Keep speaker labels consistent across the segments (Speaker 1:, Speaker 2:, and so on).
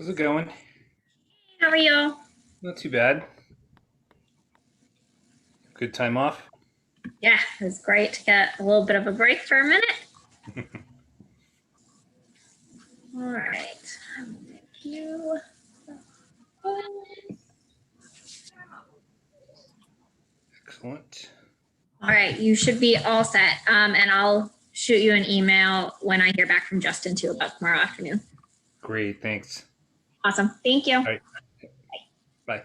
Speaker 1: How's it going?
Speaker 2: How are you?
Speaker 1: Not too bad. Good time off?
Speaker 2: Yeah, it was great to get a little bit of a break for a minute. All right. Thank you.
Speaker 1: Excellent.
Speaker 2: All right, you should be all set. And I'll shoot you an email when I hear back from Justin too about tomorrow afternoon.
Speaker 1: Great, thanks.
Speaker 2: Awesome. Thank you.
Speaker 1: All right, bye.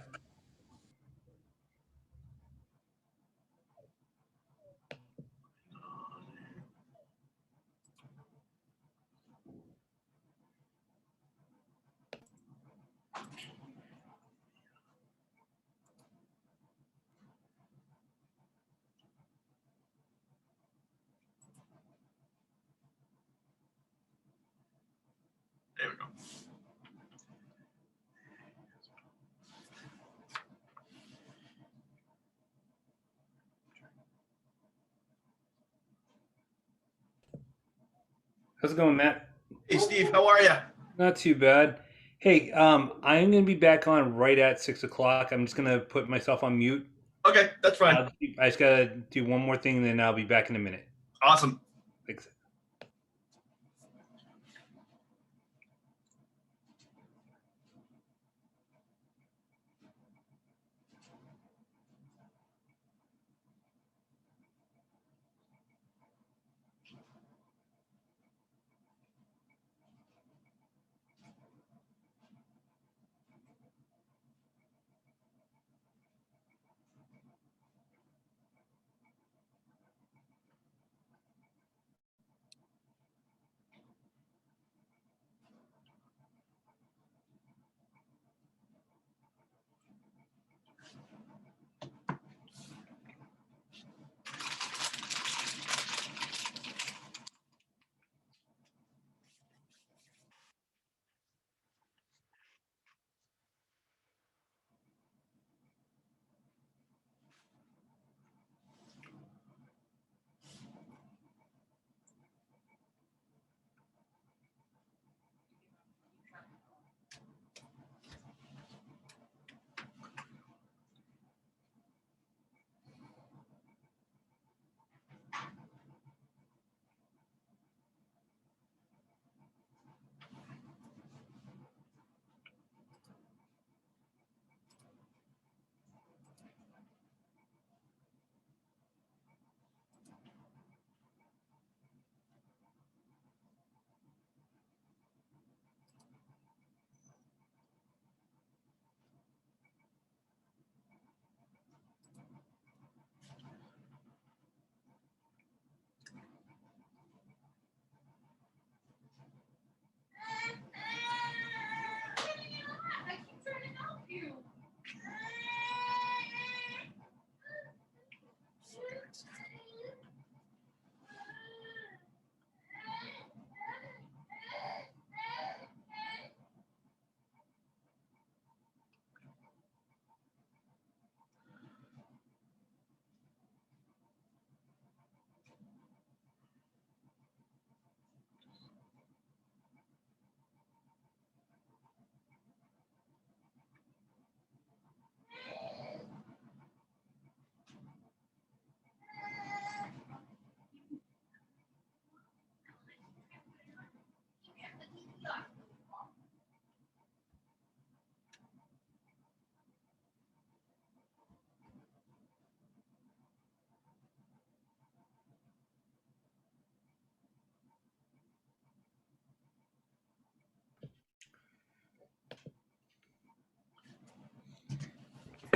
Speaker 3: There we go.
Speaker 1: How's it going, Matt?
Speaker 3: Hey, Steve, how are you?
Speaker 1: Not too bad. Hey, I'm gonna be back on right at 6 o'clock. I'm just gonna put myself on mute.
Speaker 3: Okay, that's fine.
Speaker 1: I just gotta do one more thing, and then I'll be back in a minute.
Speaker 3: Awesome.
Speaker 1: Thanks.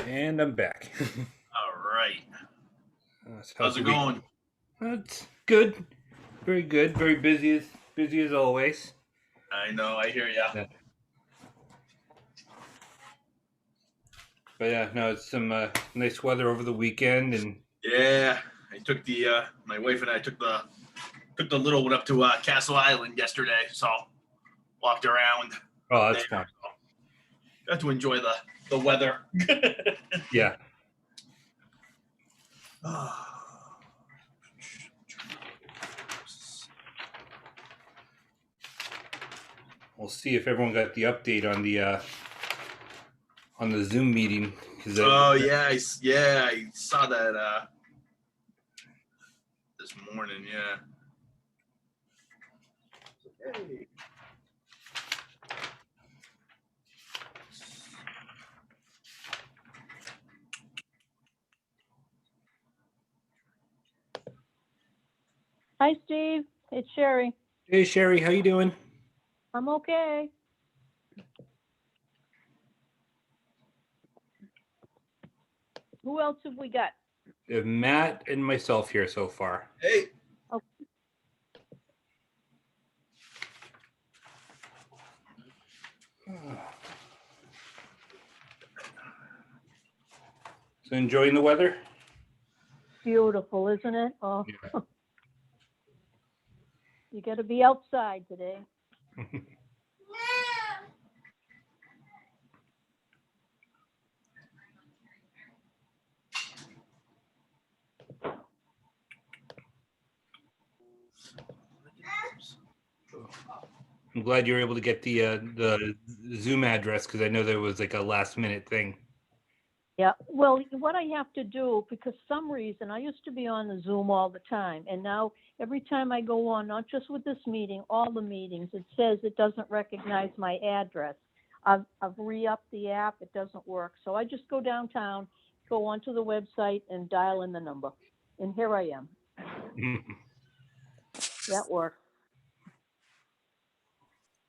Speaker 1: And I'm back.
Speaker 3: All right.
Speaker 1: How's
Speaker 3: How's
Speaker 1: the
Speaker 3: it
Speaker 1: week?
Speaker 3: going?
Speaker 1: It's good. Very good. Very busy as always.
Speaker 3: I know, I hear ya.
Speaker 1: Yeah. But yeah, no, it's some nice weather over the weekend, and
Speaker 3: Yeah, I took my wife and I took the little one up to Castle Island yesterday, so walked around
Speaker 1: oh,
Speaker 3: there.
Speaker 1: that's fun.
Speaker 3: Got to enjoy the weather.
Speaker 1: Yeah. we'll see if everyone got the update on the Zoom meeting.
Speaker 3: Oh yeah, I saw that this morning. Yeah. Hey.
Speaker 4: Hi, Steve. It's Sherry.
Speaker 1: Hey Sherry, how you doing?
Speaker 4: I'm okay. Who else have we got?
Speaker 1: We have Matt and myself here so far.
Speaker 3: Hey.
Speaker 1: So enjoying the weather?
Speaker 4: Beautiful, isn't it? Oh,
Speaker 1: Yeah.
Speaker 4: you got to be outside today.
Speaker 1: I'm glad you were able to get the Zoom address because I know there was like a last minute thing.
Speaker 4: Yeah. Well, what I have to do, because some reason I used to be on the Zoom all the time, and now every time I go on, not just with this meeting, all the meetings, it says it doesn't recognize my address. I've re-upped the app. It doesn't work. So I just go downtown, go onto the website, and dial in the number, and here I am. That works.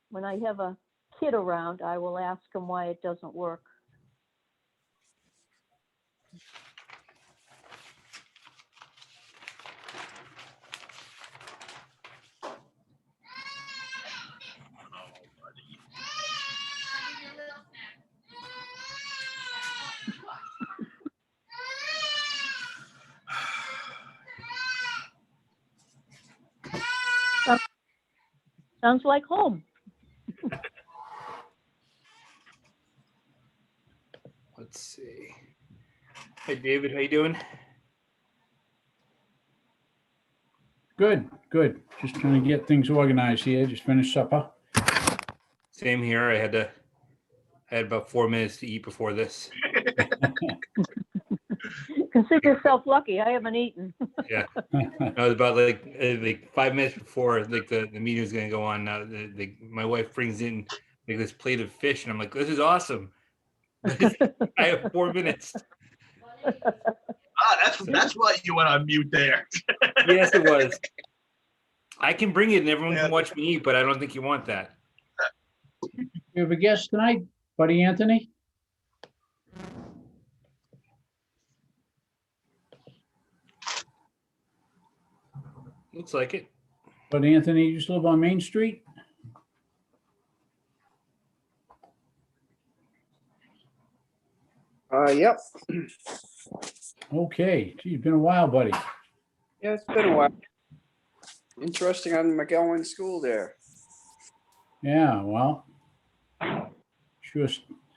Speaker 4: When I have a kid around, I will ask him why it doesn't work. Sounds like home.
Speaker 1: Let's see. Hey David, how you doing?
Speaker 5: Good, good. Just trying to get things organized here. Just finished supper.
Speaker 1: Same here. I had about 4 minutes to eat before this.
Speaker 4: Consider yourself lucky. I haven't eaten.
Speaker 1: Yeah. I was about like 5 minutes before like the meeting was gonna go on. Now my wife brings in like this plate of fish, and I'm like, this is awesome. I have 4 minutes.
Speaker 3: That's why you went on mute there.
Speaker 1: Yes, it was. I can bring it and everyone can watch me eat, but I don't think you want that.
Speaker 5: You have a guest tonight, Buddy Anthony?
Speaker 1: Looks like it.
Speaker 5: Buddy Anthony, you just live on Main Street?
Speaker 6: Yep.
Speaker 5: Okay. Gee, it's been a while, buddy.
Speaker 6: Yeah, it's been a while. Interesting on McKellar School there.
Speaker 5: Yeah, well, sure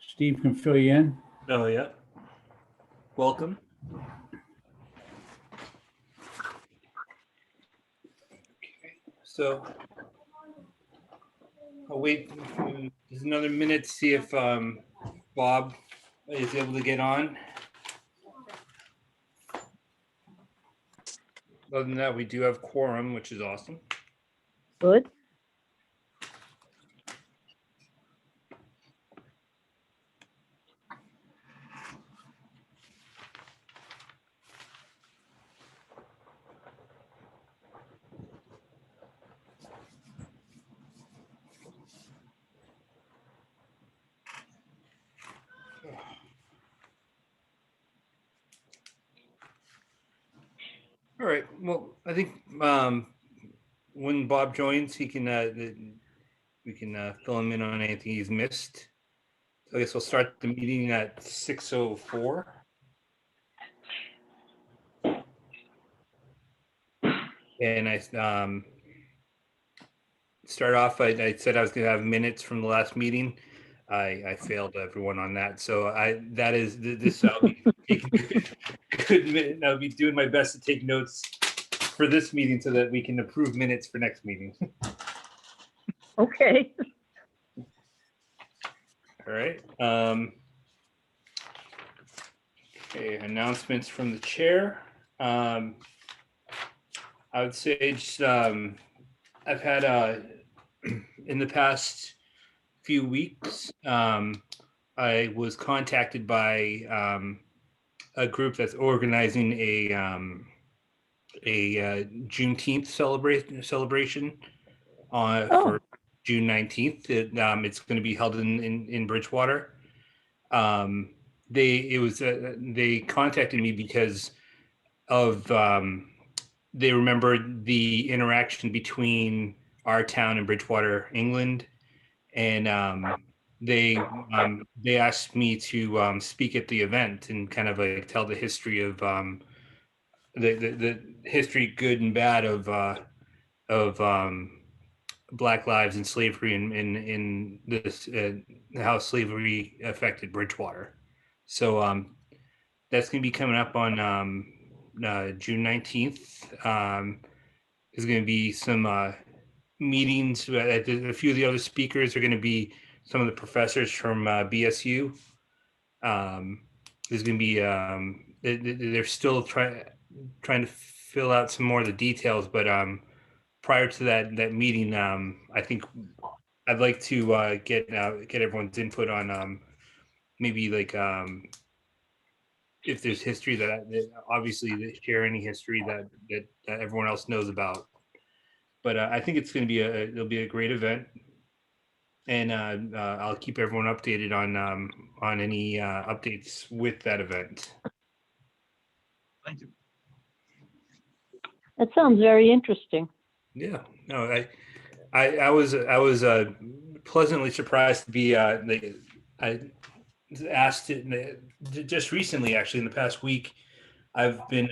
Speaker 5: Steve can fill you in.
Speaker 1: Oh yeah. Welcome. So I'll wait just another minute to see if Bob is able to get on. Other than that, we do have quorum, which is awesome.
Speaker 4: Good.
Speaker 1: All right. Well, I think when Bob joins, he can we can fill him in on anything he's missed. So I guess we'll start the meeting at 6:04. And I start off. I said I was going to have minutes from the last meeting. I failed everyone on that. So that is this. I'll be taking good minute. I'll be doing my best to take notes for this meeting so that we can approve minutes for next meeting.
Speaker 4: Okay.
Speaker 1: All right. Okay, announcements from the chair. I would say just I've had in the past few weeks, I was contacted by a group that's organizing a Juneteenth celebration for June 19th. It's going to be held in Bridgewater. They contacted me because of they remembered the interaction between our town and Bridgewater, England, and they asked me to speak at the event and kind of like tell the history of the history, good and bad, of Black lives and slavery in this how slavery affected Bridgewater. So that's going to be coming up on June 19th. There's going to be some meetings. A few of the other speakers are going to be some of the professors from BSU. There's going to be they're still trying to fill out some more of the details, but prior to that meeting, I think I'd like to get everyone's input on maybe like if there's history that obviously they share any history that everyone else knows about. But I think it's going to be it'll be a great event, and I'll keep everyone updated on any updates with that event.
Speaker 3: Thank you.
Speaker 4: That sounds very interesting.
Speaker 1: Yeah, no, I was pleasantly surprised to be I asked it just recently, actually in the past week. I've been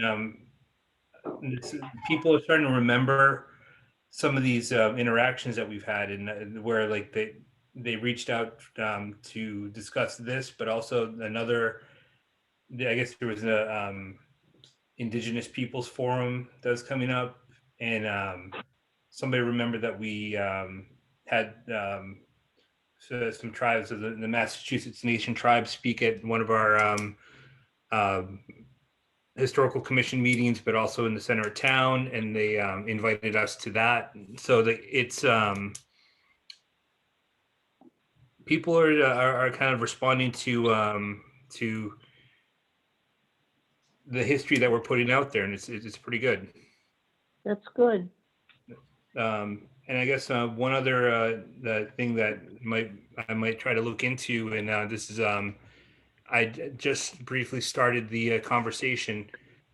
Speaker 1: people are starting to remember some of these interactions that we've had, and where like they reached out to discuss this, but also another. I guess there was a Indigenous Peoples Forum that was coming up, and somebody remembered that we had some tribes of the Massachusetts Nation tribe speak at one of our historical commission meetings, but also in the center of town, and they invited us to that. So it's people are kind of responding to the history that we're putting out there, and it's pretty good. That's
Speaker 4: good.
Speaker 1: And I guess one other thing that I might try to look into, and this is I just briefly started the conversation.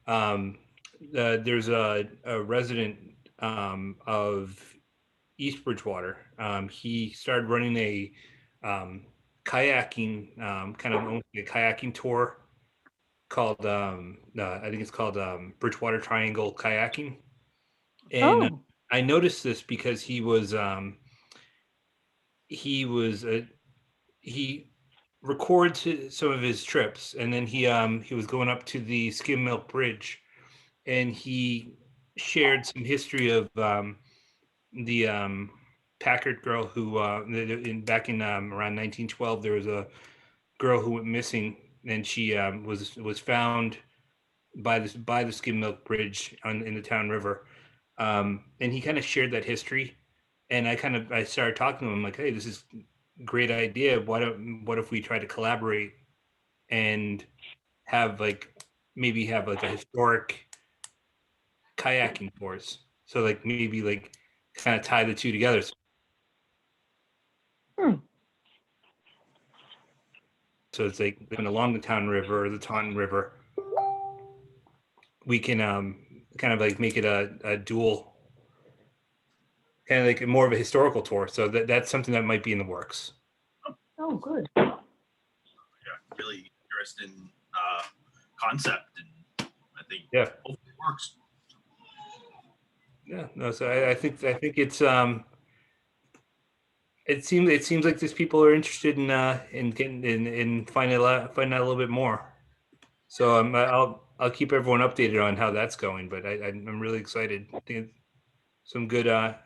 Speaker 1: There's a resident of East Bridgewater. He started running a kayaking kind of almost like a kayaking tour called I think it's called Bridgewater Triangle Kayaking, and I noticed this because he records some of his trips, and then he was going up to the Skim Bridge, and he shared some history of the Packard girl who back in around 1912 there was a girl who went missing, and she was found by the Skim Bridge in the Town River, and he kind of shared that history, and I started talking to him like, hey, this is a great idea. What if we try to collaborate and have maybe have a historic kayaking course, so like maybe like kind of tie the two together. So it's like along the Town River or the Taunton River, we can kind of like make it a dual, kind of like more of a historical tour. So that's something that might be in the works.
Speaker 4: Oh, good.
Speaker 3: Yeah, really interesting concept, and I think hopefully it works.
Speaker 1: Yeah, no. So I think it's it seems like these people are interested in getting in finding out a little bit more. So I'll keep everyone updated on how that's going. But I'm really excited. I think some good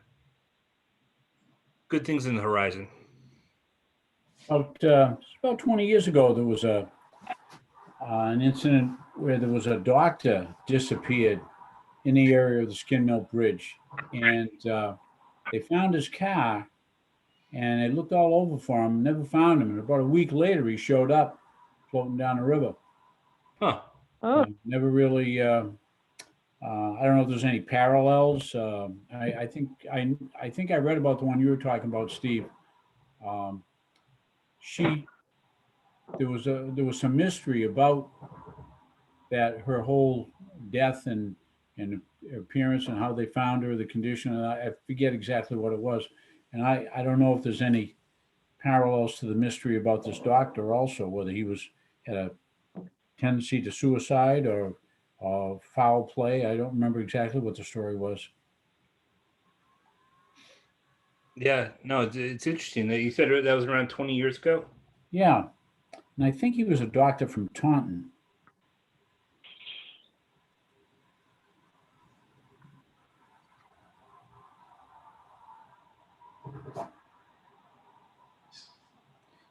Speaker 1: things in the horizon.
Speaker 5: About 20 years ago, there was an incident where there was a doctor disappeared in the area of the Skin Mill Bridge. And they found his car and they looked all over for him, never found him. And about a week later, he showed up floating down the river.
Speaker 1: Huh.
Speaker 4: Oh,
Speaker 5: Never really, I don't know if there's any parallels. I think I read about the one you were talking about, Steve. Um, there was some mystery about that, her whole death and appearance and how they found her, the condition. And I forget exactly what it was. And I don't know if there's any parallels to the mystery about this doctor also, whether he had a tendency to suicide or foul play. I don't remember exactly what the story was.
Speaker 1: Yeah, no, it's interesting that you said that was around 20 years ago.
Speaker 5: Yeah. And I think he was a doctor from Taunton.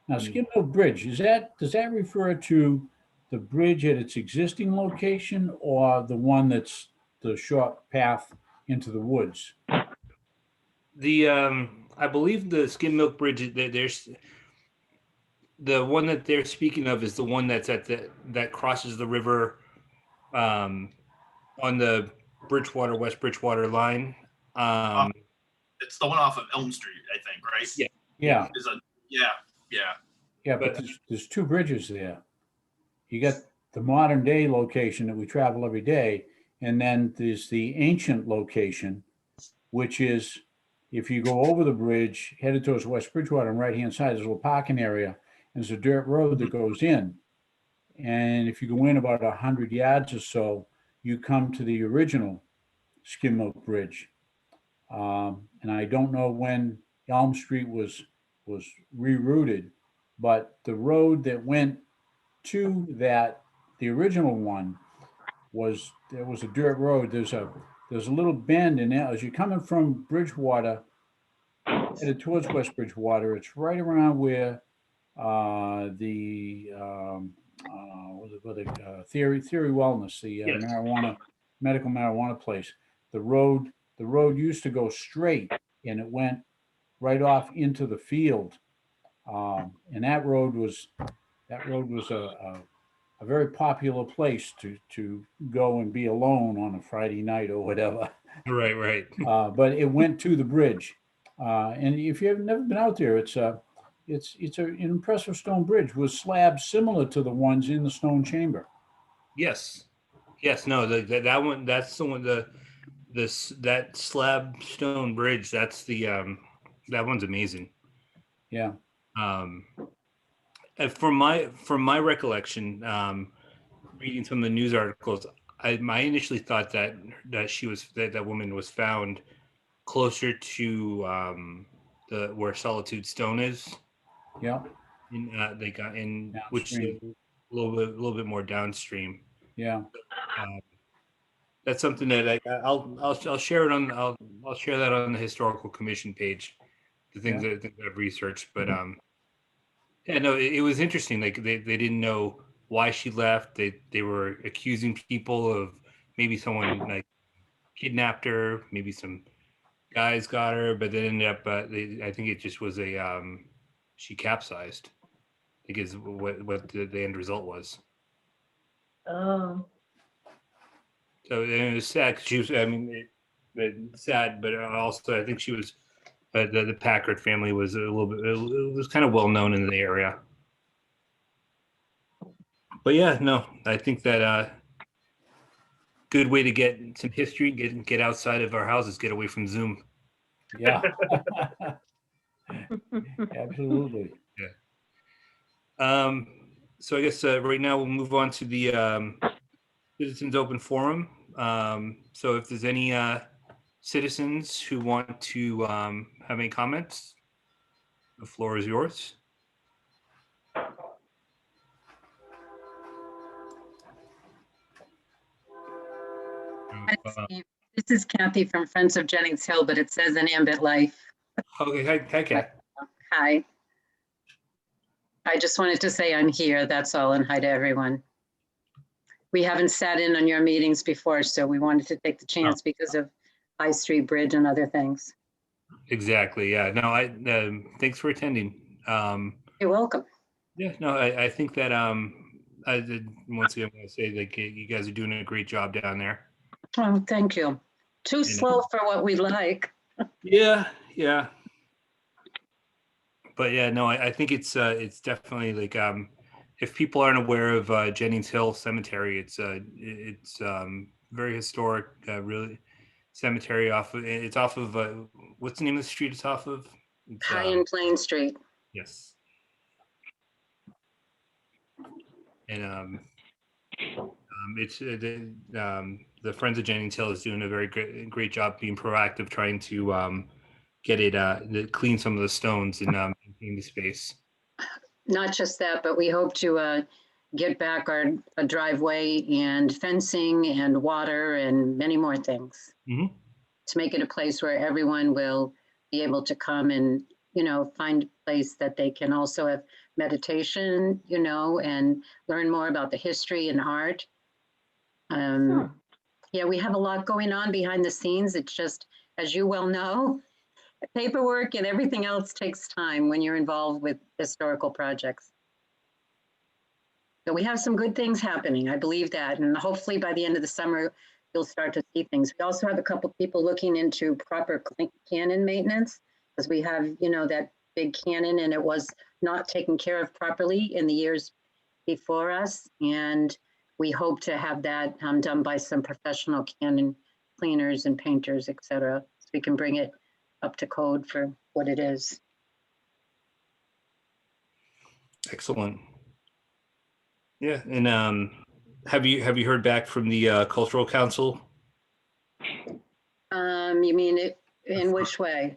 Speaker 5: Now, Skim Mill Bridge, does that refer to the bridge at its existing location or the one that's the short path into the woods?
Speaker 1: I believe the Skim Milk Bridge, there's the one that they're speaking of is the one that's that crosses the river on the West Bridgewater line.
Speaker 3: It's the one off of Elm Street, I think, right?
Speaker 1: Yeah.
Speaker 5: Yeah.
Speaker 3: Yeah.
Speaker 5: But there's two bridges there. You got the modern day location that we travel every day, and then there's the ancient location, which is if you go over the bridge, headed towards West Bridgewater on the right-hand side, there's a little parking area, and there's a dirt road that goes in. And if you go in about 100 yards or so, you come to the original Skim Milk Bridge. And I don't know when Elm Street was rerouted, but the road that went to the original one there was a dirt road. There's a little bend in there as you're coming from Bridgewater headed towards West Bridgewater. It's right around where Theory Wellness, the
Speaker 1: Yes.
Speaker 5: medical marijuana place. The road used to go straight and it went right off into the field. And that road was a very popular place to go and be alone on a Friday night or whatever.
Speaker 1: Right.
Speaker 5: But it went to the bridge. And if you've never been out there, it's an impressive stone bridge with slabs similar to the ones in the stone chamber.
Speaker 1: Yes. No, that one. That's the one. That slab stone bridge. That's the that one's amazing.
Speaker 5: Yeah.
Speaker 1: And from my recollection, reading some of the news articles, I initially thought that that woman was found closer to where Solitude Stone is.
Speaker 5: Yeah.
Speaker 1: They got in,
Speaker 5: Downstream.
Speaker 1: which is a little bit more downstream.
Speaker 5: Yeah.
Speaker 1: That's something that I'll share it on. I'll share that on the historical commission page. The things that I've researched, but yeah, no, it was interesting. Like they didn't know why she left. They were accusing people of maybe someone like kidnapped her, maybe some guys got her, but they ended up. I think it just was she capsized. I think is what the end result was.
Speaker 4: oh,
Speaker 1: So it was sad. 'Cause she was. I mean, sad, but also I think she was. The Packard family was a little bit. It was kind of well known in the area. But yeah, no, I think that good way to get some history, get outside of our houses, get away from Zoom.
Speaker 5: Yeah. Absolutely.
Speaker 1: So I guess right now we'll move on to the citizens open forum. So if there's any citizens who want to have any comments, the floor is yours.
Speaker 7: Hi, Steve. This is Kathy from Friends of Jennings Hill, but it says an Ambit Life.
Speaker 1: Okay, hi, Kat.
Speaker 7: Hi. I just wanted to say I'm here, that's all, and hi to everyone. We haven't sat in on your meetings before, so we wanted to take the chance because of High Street Bridge and other things.
Speaker 1: Exactly. Yeah. No, thanks for attending.
Speaker 7: You're welcome.
Speaker 1: Yeah, no, I think that, I did, once again, want to say like you guys are doing a great job down there.
Speaker 7: Oh, thank you. Too
Speaker 1: know.
Speaker 7: slow for what we like.
Speaker 1: Yeah. Yeah. But yeah, no, I think it's definitely like, if people aren't aware of Jennings Hill Cemetery, it's very historic, really cemetery it's off of what's the name of the street it's off of? It's,
Speaker 7: High and Plain Street.
Speaker 1: yes. And it's the Friends of Jennings Hill is doing a very great job being proactive, trying to get it clean some of the stones and maintain the space.
Speaker 7: Not just that, but we hope to get back a driveway and fencing and water and many more things.
Speaker 1: Mhm.
Speaker 7: To make it a place where everyone will be able to come and, find a place that they can also have meditation, and learn more about the history and art. Yeah, we have a lot going on behind the scenes. It's just, as you well know, paperwork and everything else takes time when you're involved with historical projects. So we have some good things happening. I believe that. And hopefully by the end of the summer, you'll start to see things. We also have a couple people looking into proper cannon maintenance, because we have, that big cannon and it was not taken care of properly in the years before us. And we hope to have that done by some professional cannon cleaners and painters, et cetera, so we can bring it up to code for what it is.
Speaker 1: Excellent. Yeah, and have you heard back from the Cultural Council?
Speaker 7: You mean it in which way?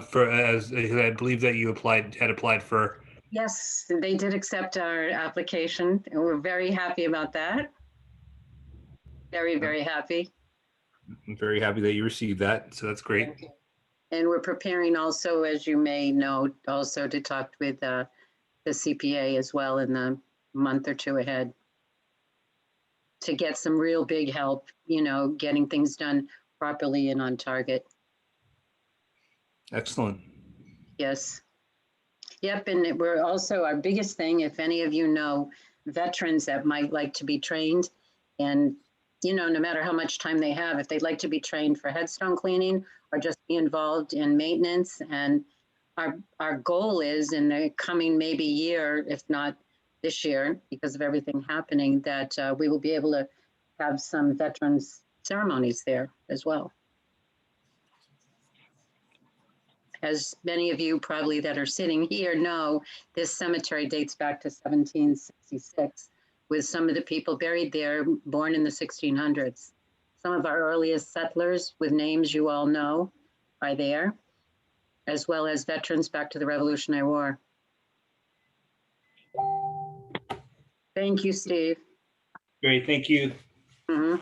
Speaker 1: For as I believe that you had applied for.
Speaker 7: Yes, they did accept our application, and we're very happy about that. Very, very happy.
Speaker 1: I'm very happy that you received that, so that's great.
Speaker 7: And we're preparing also, as you may know, also to talk with the CPA as well in the month or two ahead to get some real big help, getting things done properly and on target.
Speaker 1: Excellent.
Speaker 7: Yes. Yep, and we're also, our biggest thing, if any of you know veterans that might like to be trained, and no matter how much time they have, if they'd like to be trained for headstone cleaning or just be involved in maintenance, and our goal is in the coming maybe year, if not this year, because of everything happening, that we will be able to have some veterans ceremonies there as well. As many of you probably that are sitting here know, this cemetery dates back to 1766, with some of the people buried there born in the 1600s. Some of our earliest settlers with names you all know are there, as well as veterans back to the Revolutionary War. Thank you, Steve.
Speaker 1: Great, thank you.
Speaker 7: Mhm.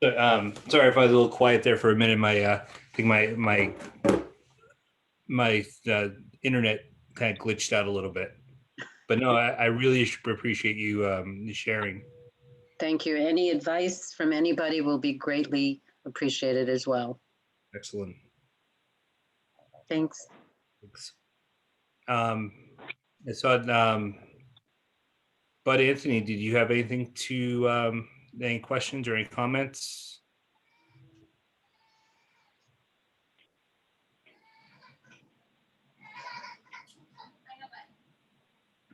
Speaker 1: Sorry if I was a little quiet there for a minute. I think my internet kind of glitched out a little bit. But no, I really appreciate you sharing.
Speaker 7: Thank you. Any advice from anybody will be greatly appreciated as well.
Speaker 1: Excellent.
Speaker 7: Thanks.
Speaker 1: Thanks. I saw, Bud Anthony, did you have anything to, any questions or any comments?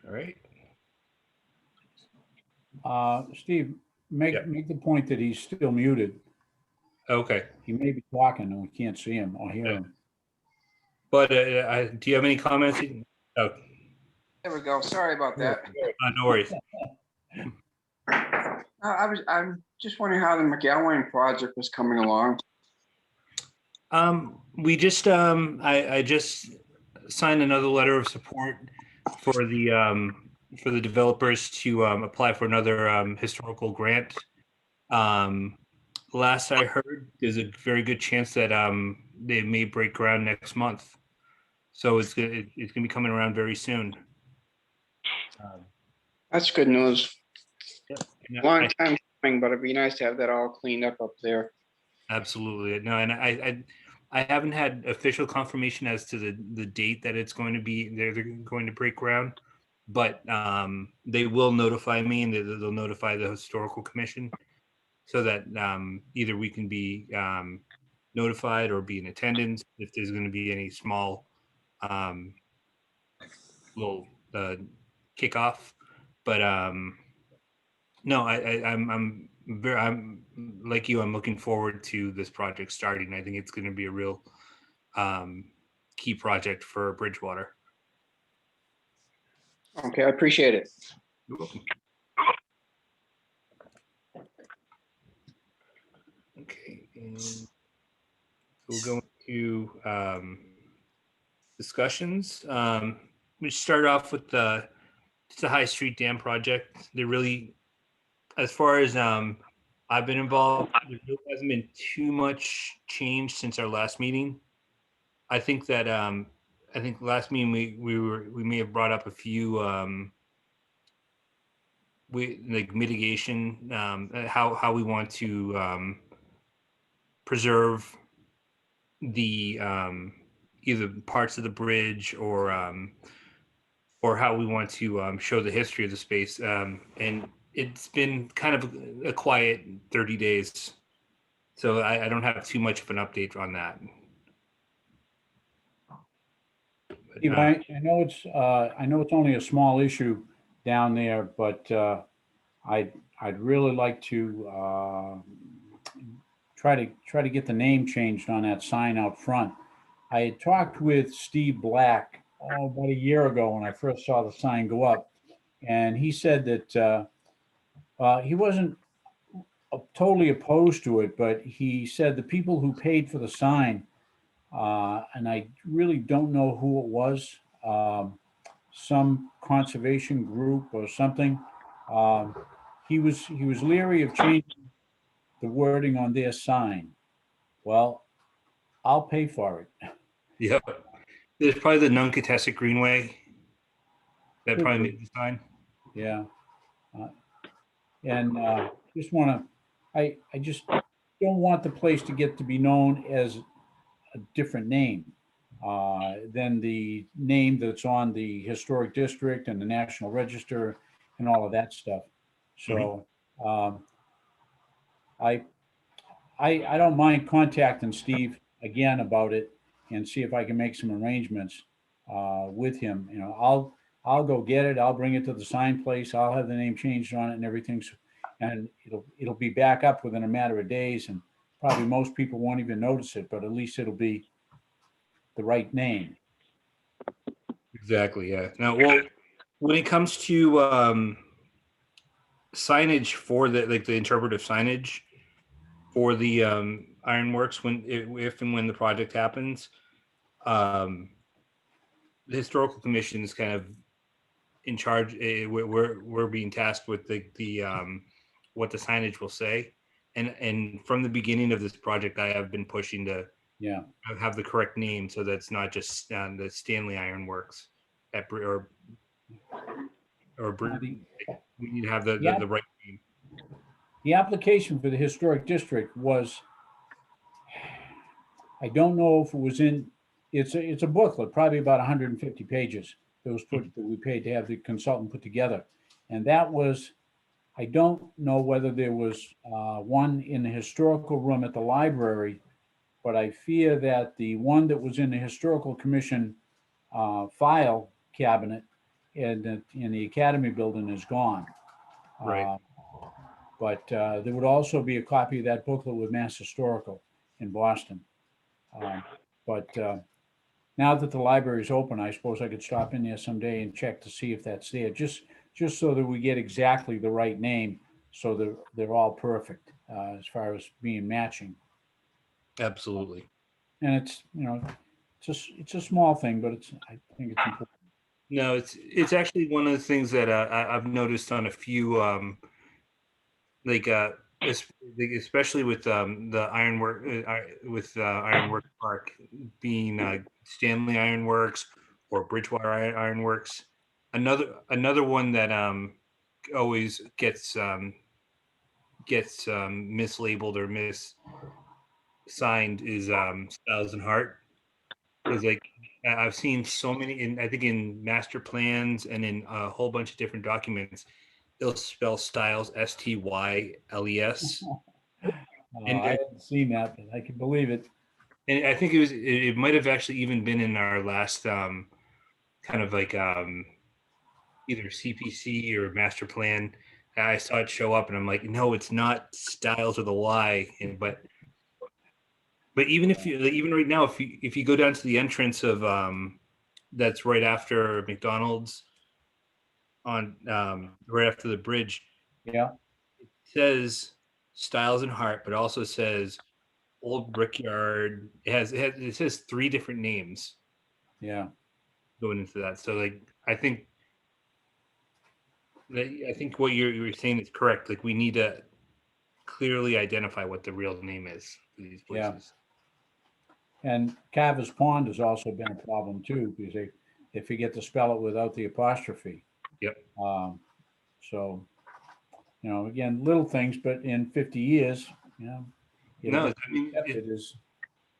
Speaker 1: All right.
Speaker 5: Steve, make the point that he's still muted.
Speaker 1: Okay.
Speaker 5: He may be talking and we can't see him or hear him.
Speaker 1: But do you have any comments? Oh,
Speaker 6: There we go. Sorry about that.
Speaker 1: no worries.
Speaker 6: I'm just wondering how the McGowan project was coming along.
Speaker 1: We just I just signed another letter of support for the developers to apply for another historical grant. Last I heard, there's a very good chance that they may break ground next month, so it's gonna be coming around very soon.
Speaker 6: That's good news.
Speaker 1: And
Speaker 6: Long time coming, but it'd be nice to have that all cleaned up there.
Speaker 1: Absolutely. No, and I haven't had official confirmation as to the date that it's going to be, they're going to break ground, but they will notify me, and they'll notify the historical commission so that either we can be notified or be in attendance if there's going to be any small little kickoff. But no, I'm like you. I'm looking forward to this project starting. I think it's going to be a real key project for Bridgewater.
Speaker 6: Okay, I appreciate it.
Speaker 1: You're welcome. Okay, and we'll go into discussions. We start off with the High Street Dam project. They're really, as far as I've been involved, there really hasn't been too much change since our last meeting. I think that I think last meeting we may have brought up a few like mitigation, how we want to preserve the either parts of the bridge or how we want to show the history of the space. And it's been kind of a quiet 30 days. So I don't have too much of an update on that.
Speaker 5: Steve, I know it's only a small issue down there, but I'd really like to try to get the name changed on that sign out front. I had talked with Steve Black about a year ago when I first saw the sign go up, and he said that he wasn't totally opposed to it, but he said the people who paid for the sign, and I really don't know who it was, some conservation group or something. He was leery of changing the wording on their sign. Well, I'll pay for it.
Speaker 1: Yeah, there's probably the non-contested greenway that
Speaker 5: Could
Speaker 1: probably
Speaker 5: be.
Speaker 1: made the sign.
Speaker 5: Yeah. And just want to, I just don't want the place to get to be known as a different name than the name that's on the historic district and the National Register and all of that stuff. So I don't mind contacting Steve again about it and see if I can make some arrangements with him. You know, I'll go get it. I'll bring it to the sign place. I'll have the name changed on it and everything. And it'll be back up within a matter of days, and probably most people won't even notice it, but at least it'll be the right name.
Speaker 1: Exactly. Yeah. Now, well, when it comes to signage for the interpretive signage for the ironworks, if and when the project happens, the historical commission is kind of in charge. We're being tasked with the what the signage will say, and from the beginning of this project, I have been pushing to have the correct name, so that's not just the Stanley Ironworks at or we need to have the right name.
Speaker 5: The application for the historic district was, I don't know if it was in, it's a booklet, probably about 150 pages that we paid to have the consultant put together. And that was, I don't know whether there was one in the historical room at the library, but I fear that the one that was in the historical commission file cabinet in the academy building is gone.
Speaker 1: Right.
Speaker 5: But there would also be a copy of that booklet with Mass Historical in Boston. But now that the library is open, I suppose I could stop in there someday and check to see if that's there, just so that we get exactly the right name, so that they're all perfect as far as being matching.
Speaker 1: Absolutely.
Speaker 5: And it's, it's a small thing, but I think it's important.
Speaker 1: No, it's actually one of the things that I've noticed on a few especially with the ironwork with Ironworks Park being Stanley Ironworks or Bridgewater Ironworks. another one that always gets mislabeled or missigned is Styles and Hart. Is like I've seen so many I think in master plans and in a whole bunch of different documents, they'll spell Styles Styles. And
Speaker 5: I hadn't seen that, but I can believe it.
Speaker 1: and I think it might have actually even been in our last kind of like either CPC or master plan. I saw it show up and I'm like, no, it's not Styles with a Y. But even if you even right now, if you go down to the entrance of that's right after McDonald's on right after the bridge,
Speaker 5: Yeah,
Speaker 1: it says Styles and Hart, but also says Old Brickyard. It says three different names
Speaker 5: yeah,
Speaker 1: going into that. So like I think what you're saying is correct. Like we need to clearly identify what the real name is for these
Speaker 5: Yeah.
Speaker 1: places.
Speaker 5: and Carver's Pond has also been a problem too, because they forget to spell it without the apostrophe.
Speaker 1: Yep.
Speaker 5: So, again, little things, but in 50 years,
Speaker 1: No,
Speaker 5: it'll
Speaker 1: I mean,
Speaker 5: be accepted as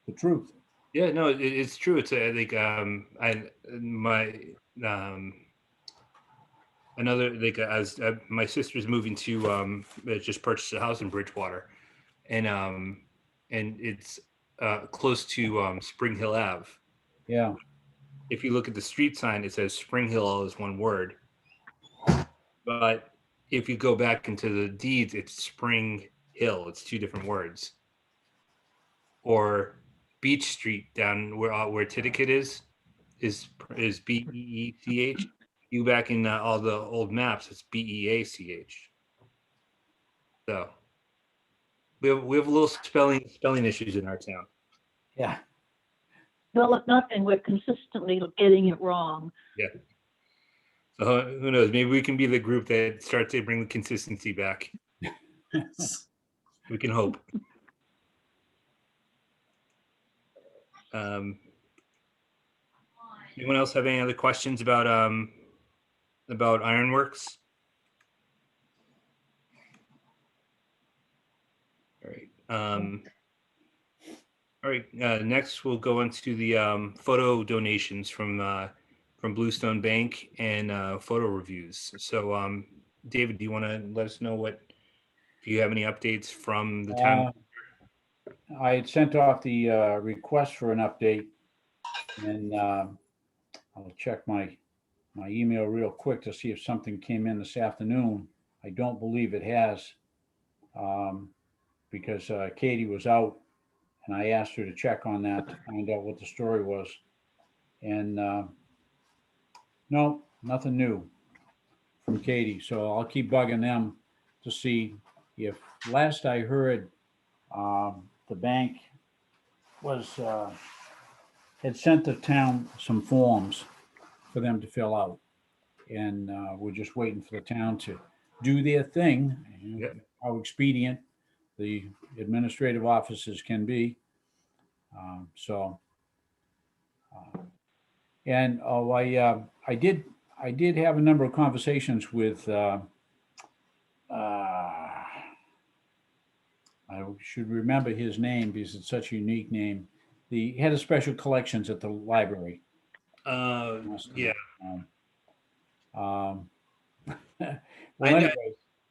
Speaker 5: the truth.
Speaker 1: yeah, no, it's true. It's like I my another like as my sister's moving to just purchased a house in Bridgewater, and it's close to Spring Hill Ave.
Speaker 5: Yeah,
Speaker 1: If you look at the street sign, it says Spring Hill all is one word, but if you go back into the deeds, it's Spring Hill. It's two different words. Or Beach Street down where Titicut is Beech. You back in all the old maps, it's Beach. So we have a little spelling issues in our town.
Speaker 5: yeah.
Speaker 4: Well, if nothing, we're consistently getting it wrong.
Speaker 1: Yeah. So who knows? Maybe we can be the group that starts to bring the consistency back. We can hope. Anyone else have any other questions about Ironworks? All right. All right. Next, we'll go into the photo donations from Bluestone Bank and photo reviews. So, David, do you want to let us know if you have any updates from the town?
Speaker 5: I had sent off the request for an update, and I'll check my email real quick to see if something came in this afternoon. I don't believe it has, because Katie was out, and I asked her to check on that to find out what the story was. And no, nothing new from Katie. So I'll keep bugging them to see if, last I heard, the bank had sent the town some forms for them to fill out. And we're just waiting for the town to do their thing.
Speaker 1: Yep.
Speaker 5: How expedient the administrative offices can be. And I did have a number of conversations with I should remember his name because it's such a unique name. The head of special collections at the library.
Speaker 1: Yeah.
Speaker 5: Well,
Speaker 1: I know-
Speaker 5: anyways,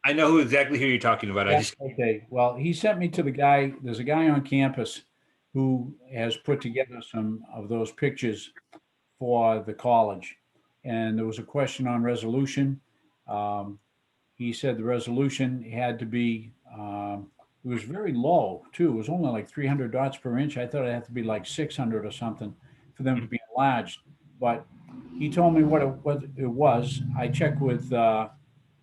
Speaker 1: I know exactly who you're talking about.
Speaker 5: yeah, okay. Well, he sent me to the guy. There's a guy on campus who has put together some of those pictures for the college. And there was a question on resolution. He said the resolution had to be, it was very low too. It was only like 300 dots per inch. I thought it had to be like 600 or something for them to be enlarged. But he told me what it was. I checked with,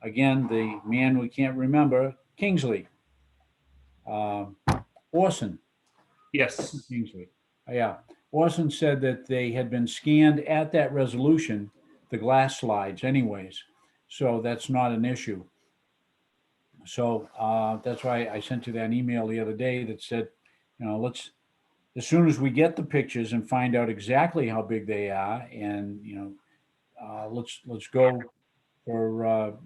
Speaker 5: again, the man we can't remember, Kingsley. Orson.
Speaker 1: Yes.
Speaker 5: Kingsley. Yeah. Orson said that they had been scanned at that resolution, the glass slides anyways. So that's not an issue. So that's why I sent you that email the other day that said, let's, as soon as we get the pictures and find out exactly how big they are and, let's go for,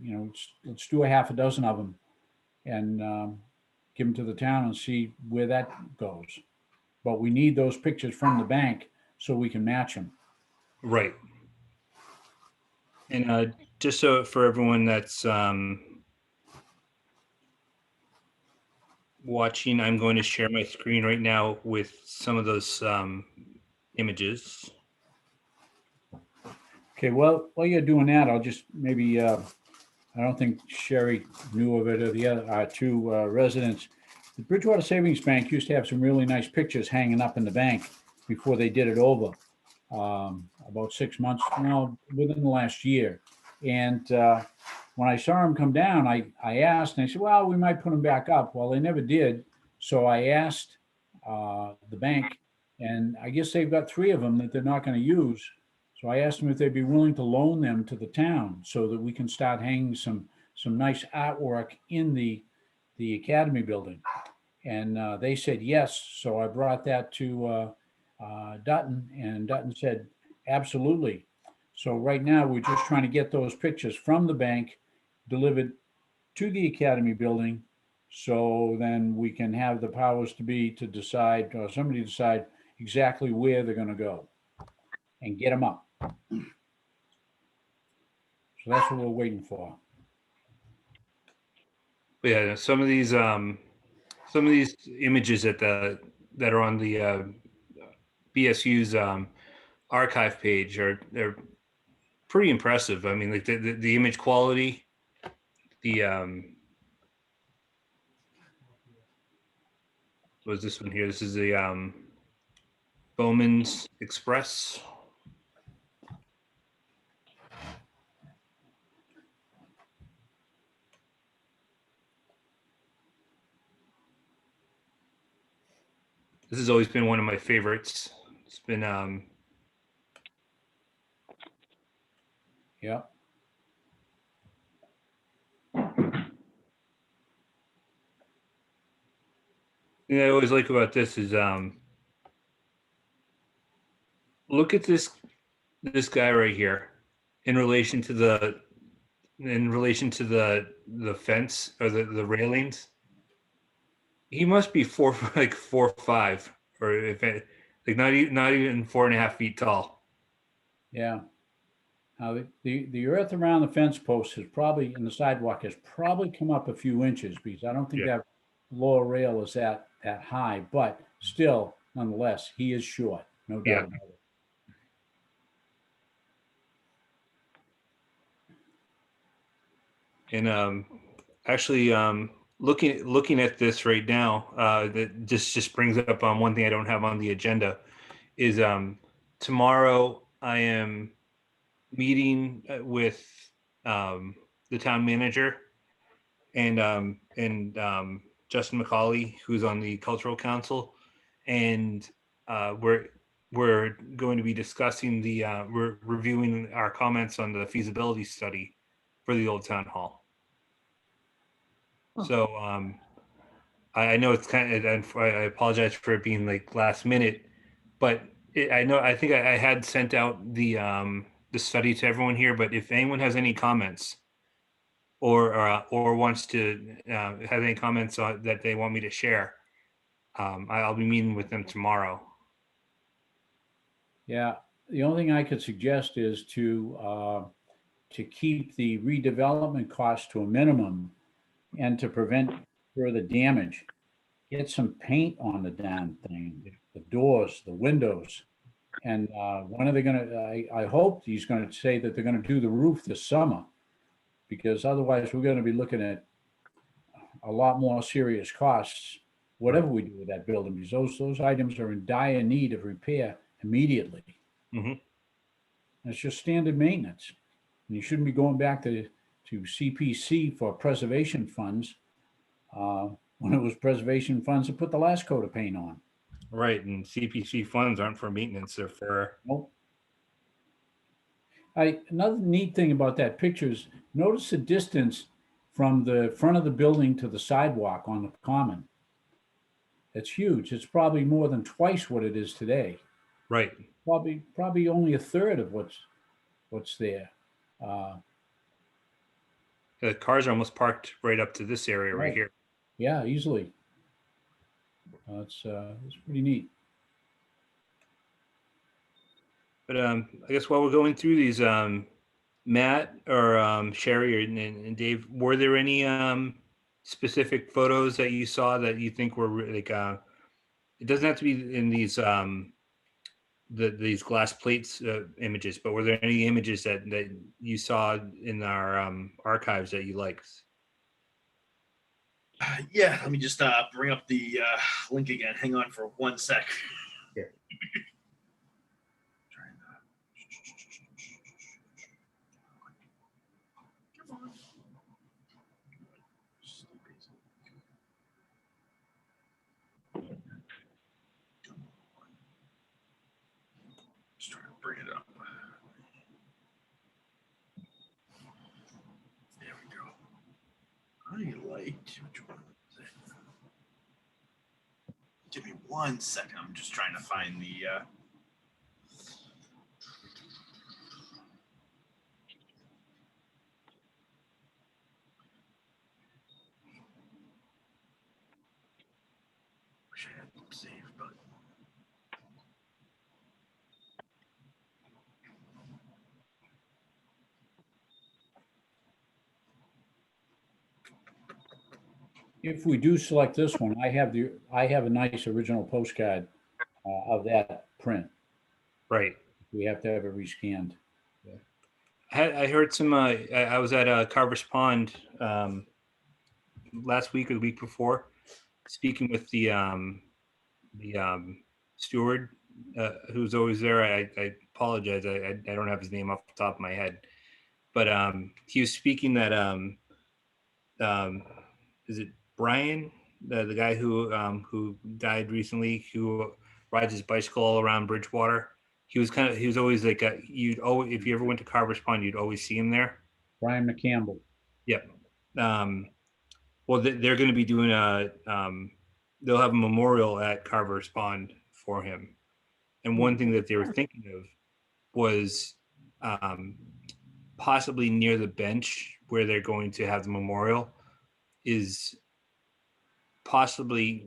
Speaker 5: let's do a half a dozen of them and give them to the town and see where that goes. But we need those pictures from the bank so we can match them.
Speaker 1: Right. And just so for everyone that's watching, I'm going to share my screen right now with some of those images.
Speaker 5: Okay, well, while you're doing that, I'll just maybe, I don't think Sherry knew of it, or the other two residents. The Bridgewater Savings Bank used to have some really nice pictures hanging up in the bank before they did it over. About 6 months, within the last year. And when I saw them come down, I asked, and they said, well, we might put them back up. Well, they never did. So I asked the bank, and I guess they've got 3 of them that they're not going to use. So I asked them if they'd be willing to loan them to the town so that we can start hanging some nice artwork in the academy building. And they said yes. So I brought that to Dutton, and Dutton said, absolutely. So right now, we're just trying to get those pictures from the bank delivered to the academy building. So then we can have the powers to be to decide, or somebody decide exactly where they're going to go and get them up. So that's what we're waiting for.
Speaker 1: Yeah, some of these images that are on the BSU's archive page they're pretty impressive. I mean, like the image quality, the what is this one here? This is the Bowman's Express. This has always been one of my favorites. It's been
Speaker 5: Yeah.
Speaker 1: thing I always like about this is look at this guy right here in relation to the fence or the railings. He must be 4'5", or if it, like not even 4.5 feet tall.
Speaker 5: Yeah. Now, the earth around the fence post has probably, and the sidewalk has probably come up a few inches, because I don't think that lower rail is that high, but still, nonetheless, he is short, no doubt about it.
Speaker 1: And actually, looking at this right now, that just brings up one thing I don't have on the agenda is tomorrow I am meeting with the town manager and Justin McCauley, who's on the cultural council, and we're going to be discussing we're reviewing our comments on the feasibility study for the old town hall. So I know it's kind of, I apologize for it being like last minute, but I think I had sent out the study to everyone here, but if anyone has any comments or wants to have any comments that they want me to share, I'll be meeting with them tomorrow.
Speaker 5: Yeah, the only thing I could suggest is to keep the redevelopment cost to a minimum and to prevent further damage. Get some paint on the damn thing, the doors, the windows. And when are they going to, I hope he's going to say that they're going to do the roof this summer, because otherwise we're going to be looking at a lot more serious costs, whatever we do with that building, because those items are in dire need of repair immediately.
Speaker 1: Mhm.
Speaker 5: It's just standard maintenance. And you shouldn't be going back to CPC for preservation funds when it was preservation funds to put the last coat of paint on.
Speaker 1: Right, and CPC funds aren't for maintenance; they're for.
Speaker 5: Nope. Another neat thing about that picture is notice the distance from the front of the building to the sidewalk on the common. It's huge. It's probably more than twice what it is today.
Speaker 1: Right.
Speaker 5: Probably only a third of what what's there.
Speaker 1: The cars are almost parked right up to this area right
Speaker 5: Right.
Speaker 1: here.
Speaker 5: Yeah, easily. It's pretty neat.
Speaker 1: But I guess while we're going through these, Matt or Sherry and Dave, were there any specific photos that you saw that you think were like it doesn't have to be in these these glass plates images, but were there any images that you saw in our archives that you liked?
Speaker 3: Yeah, let me just bring up the link again. Hang on for 1 sec.
Speaker 1: Yeah.
Speaker 3: Come on. Just trying to bring it up. There we go. I liked which one was it? Give me 1 second. I'm just trying to find the wish I had them saved, but
Speaker 5: If we do select this one, I have a nice original postcard of that print.
Speaker 1: Right.
Speaker 5: We have to have it rescanned.
Speaker 1: I heard some. I was at Carver's Pond last week or the week before, speaking with the steward who's always there. I apologize. I don't have his name off the top of my head, but he was speaking that is it Brian, the guy who died recently, who rides his bicycle all around Bridgewater. He was always like you'd always, if you ever went to Carver's Pond, you'd always see him there.
Speaker 5: Brian McCampbell.
Speaker 1: Yep. Well, they're going to be doing they'll have a memorial at Carver's Pond for him. And one thing that they were thinking of was possibly near the bench where they're going to have the memorial is possibly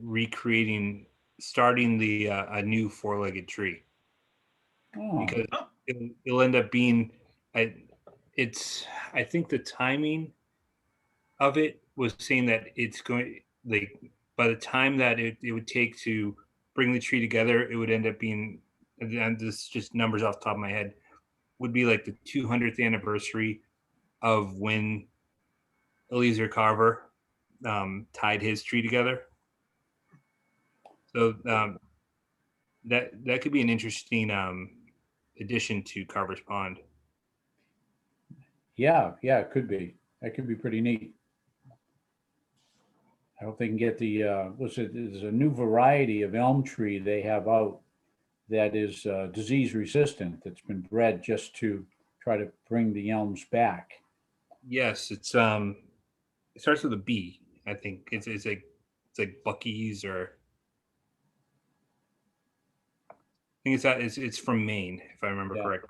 Speaker 1: starting a new four-legged tree.
Speaker 5: Oh,
Speaker 1: Because it'll end up being, I think the timing of it was saying that it's going, like, by the time that it would take to bring the tree together, it would end up being, and this is just numbers off the top of my head, would be like the 200th anniversary of when Eliezer Carver tied his tree together. So that could be an interesting addition to Carver's Pond.
Speaker 5: yeah, it could be. That could be pretty neat. I hope they can get there's a new variety of elm tree they have out that is disease resistant, that's been bred just to try to bring the elms back.
Speaker 1: Yes, it starts with a B. I think it's like Bucky's, or I think it's from Maine, if I remember
Speaker 5: Yeah.
Speaker 1: correctly.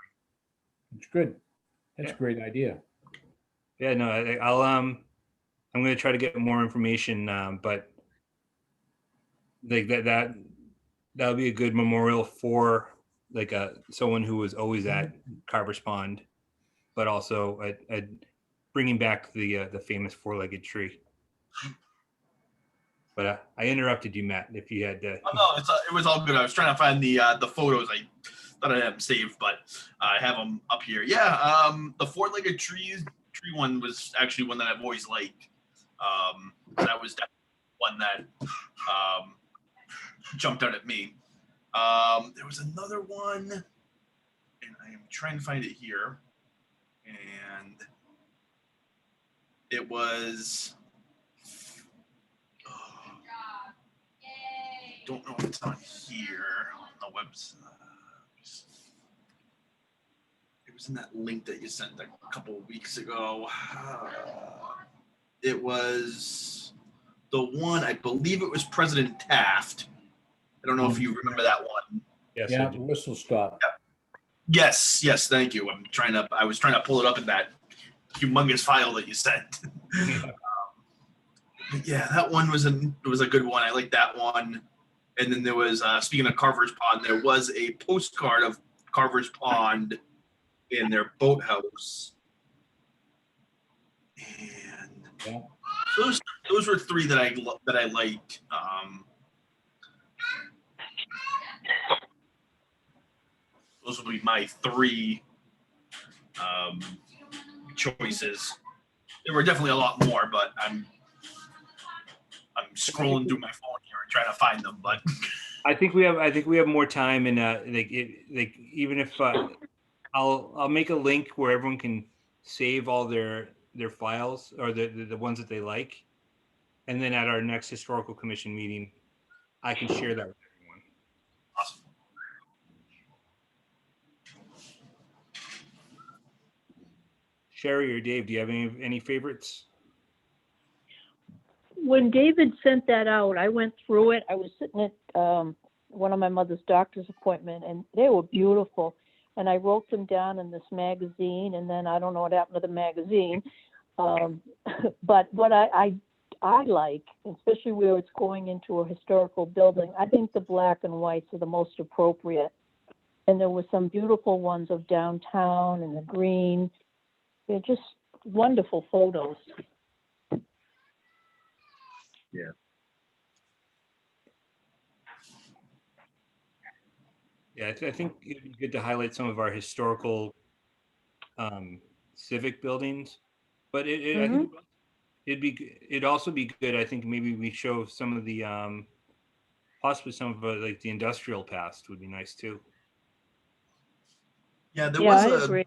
Speaker 5: It's good. That's
Speaker 1: Yeah.
Speaker 5: a great idea.
Speaker 1: Yeah, no, I'll I'm going to try to get more information, but like that'll be a good memorial for like someone who was always at Carver's Pond, but also bringing back the famous four-legged tree. But I interrupted you, Matt. If you had
Speaker 3: oh, no, it was all good. I was trying to find the photos. I thought I had them saved, but I have them up here. Yeah, the four-legged tree one was actually one that I've always liked. That was definitely one that jumped out at me. There was another one, and I am trying to find it here, and it was. Don't know if it's on here on the website. It was in that link that you sent a couple of weeks ago. It was the one, I believe it was President Taft. I don't know if you remember that one.
Speaker 1: yes,
Speaker 5: Yeah, whistle stop.
Speaker 3: Yes, yes, thank you. I was trying to pull it up in that humongous file that you sent. Yeah, that one was a good one. I like that one. And then there was, speaking of Carver's Pond, there was a postcard of Carver's Pond in their boathouse. And
Speaker 5: Yeah.
Speaker 3: those were three that I liked. Those would be my three choices. There were definitely a lot more, but I'm scrolling through my phone here and trying to find them. But
Speaker 1: I think we have more time, and even if I'll make a link where everyone can save all their files or the ones that they like, and then at our next historical commission meeting, I can share that with everyone.
Speaker 3: awesome.
Speaker 1: Sherry or Dave, do you have any favorites?
Speaker 4: When David sent that out, I went through it. I was sitting at one of my mother's doctor's appointment, and they were beautiful. And I wrote them down in this magazine, and then I don't know what happened to the magazine. But what I like, especially where it's going into a historical building, I think the black and whites are the most appropriate. And there were some beautiful ones of downtown and the green. They're just wonderful photos.
Speaker 3: Yeah.
Speaker 1: Yeah, I think it'd be good to highlight some of our historical civic buildings, but I think it'd also be good. I think maybe we show some of the possibly some of like the industrial past would be nice too.
Speaker 3: Yeah,
Speaker 4: I agree.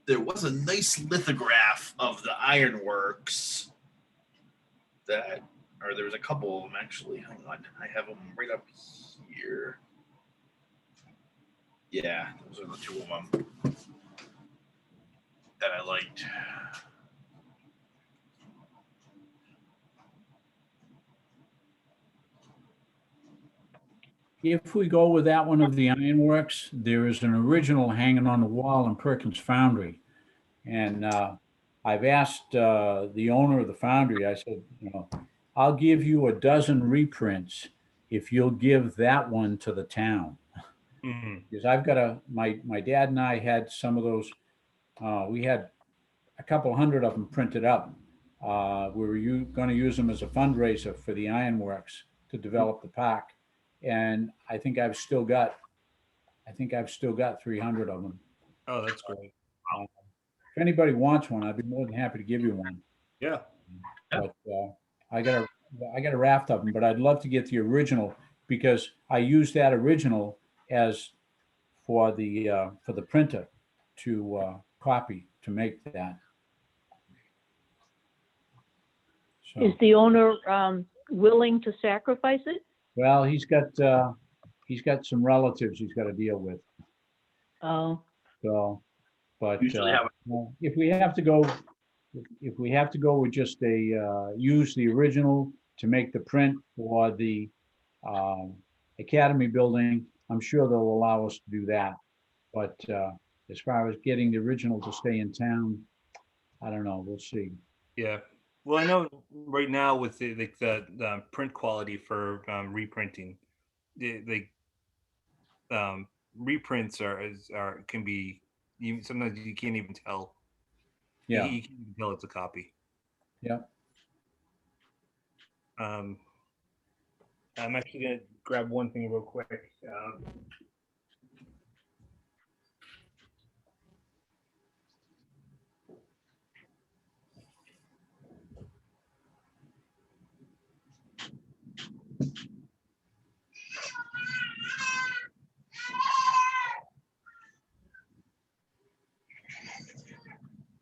Speaker 3: There was a nice lithograph of the ironworks or there was a couple of them actually. Hang on, I have them right up here. Yeah, those are the two of them that I liked.
Speaker 5: If we go with that one of the ironworks, there is an original hanging on the wall in Perkins Foundry. And I've asked the owner of the foundry, I said, I'll give you a dozen reprints if you'll give that one to the town.
Speaker 1: Mm-hmm.
Speaker 5: Because I've got my dad and I had some of those, we had a couple hundred of them printed up. We were going to use them as a fundraiser for the ironworks to develop the park. And I think I've still got 300 of them.
Speaker 1: Oh, that's great.
Speaker 5: If anybody wants one, I'd be more than happy to give you one.
Speaker 1: Yeah.
Speaker 5: But I got a raft of them, but I'd love to get the original because I used that original as for the printer to copy to make that. So,
Speaker 4: Is the owner willing to sacrifice it?
Speaker 5: well, he's got some relatives he's got to deal with.
Speaker 4: Oh,
Speaker 5: So, but
Speaker 3: Usually have
Speaker 5: if we have to go with just use the original to make the print for the Academy building, I'm sure they'll allow us to do that. But as far as getting the original to stay in town, I don't know. We'll see.
Speaker 1: Yeah. Well, I know right now with the print quality for reprinting, reprints can be sometimes you can't even tell.
Speaker 5: Yeah.
Speaker 1: You can't even tell it's a copy.
Speaker 5: Yeah.
Speaker 1: I'm actually gonna grab one thing real quick.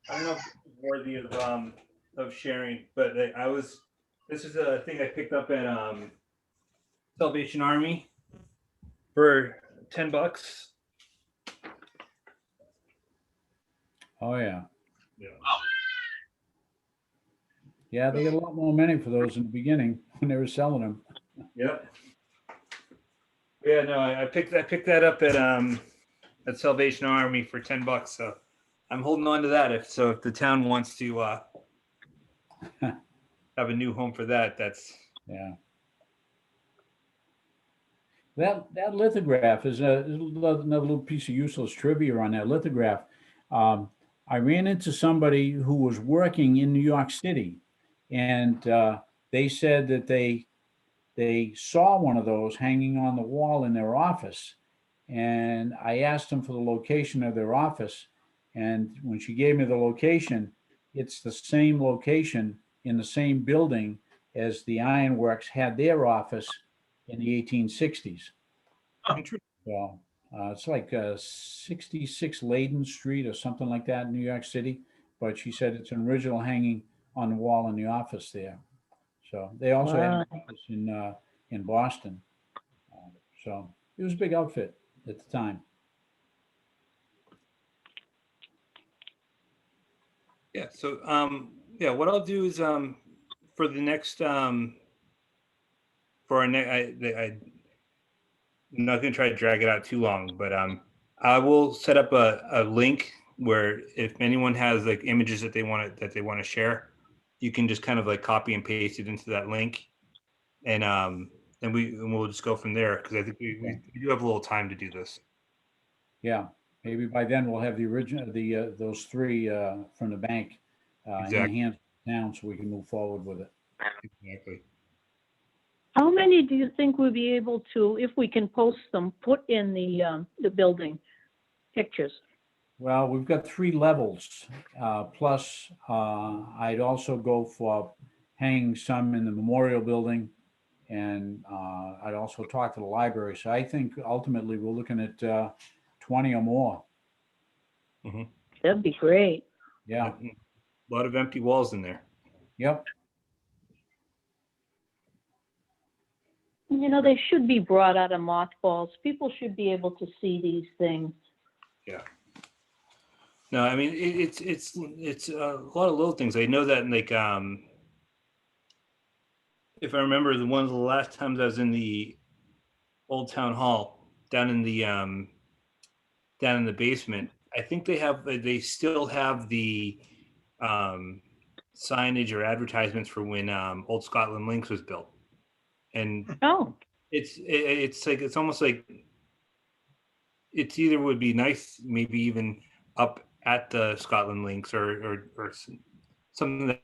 Speaker 1: I don't know if it's worthy of sharing, but this is a thing I picked up at Salvation Army for $10.
Speaker 5: Oh yeah.
Speaker 1: Yeah.
Speaker 5: Yeah, they get a lot more money for those in the beginning when they were selling them.
Speaker 1: Yep. Yeah, no, I picked that up at at Salvation Army for $10. So I'm holding on to that. If the town wants to have a new home for that, that's
Speaker 5: Yeah. That lithograph is another little piece of useless trivia on that lithograph. I ran into somebody who was working in New York City, and they said that they saw one of those hanging on the wall in their office. And I asked them for the location of their office. And when she gave me the location, it's the same location in the same building as the Ironworks had their office in the 1860s.
Speaker 1: interesting.
Speaker 5: So it's like 66 Layden Street or something like that in New York City. But she said it's an original hanging on the wall in the office there. So they also had an office in Boston. So it was a big outfit at the time.
Speaker 1: Yeah. So yeah, what I'll do is for the next for our next, I'm not going to try to drag it out too long, but I will set up a link where if anyone has like images that they want to share, you can just kind of like copy and paste it into that link, and we'll just go from there, because I think we do have a little time to do this.
Speaker 5: Yeah, maybe by then we'll have the original those three from the bank in the hands of the town, so we can move forward with it.
Speaker 1: Exactly.
Speaker 4: How many do you think we'll be able to, if we can post them, put in the building pictures?
Speaker 5: Well, we've got 3 levels, plus I'd also go for hanging some in the memorial building, and I'd also talk to the library. So I think ultimately we're looking at 20 or more.
Speaker 4: That'd be great.
Speaker 5: Yeah.
Speaker 1: A lot of empty walls in there.
Speaker 5: Yep.
Speaker 4: You know, they should be brought out of mothballs. People should be able to see these things.
Speaker 1: Yeah. No, I mean it's a lot of little things. I know that, like if I remember, one of the last times I was in the old town hall down in the basement, I think they still have the signage or advertisements for when Old Scotland Links was built, and
Speaker 4: Oh,
Speaker 1: it's like, it's almost like it's either would be nice, maybe even up at the Scotland Links or something that.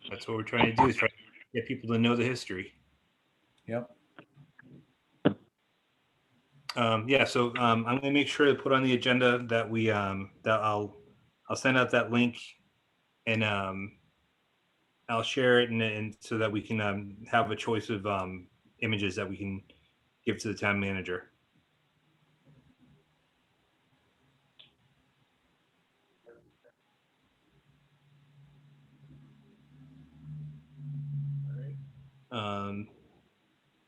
Speaker 1: That's what we're trying to do, is try to get people to know the history.
Speaker 5: Yep.
Speaker 1: Yeah, so I'm going to make sure to put on the agenda that we that I'll send out that link, and I'll share it, and so that we can have a choice of images that we can give to the town manager.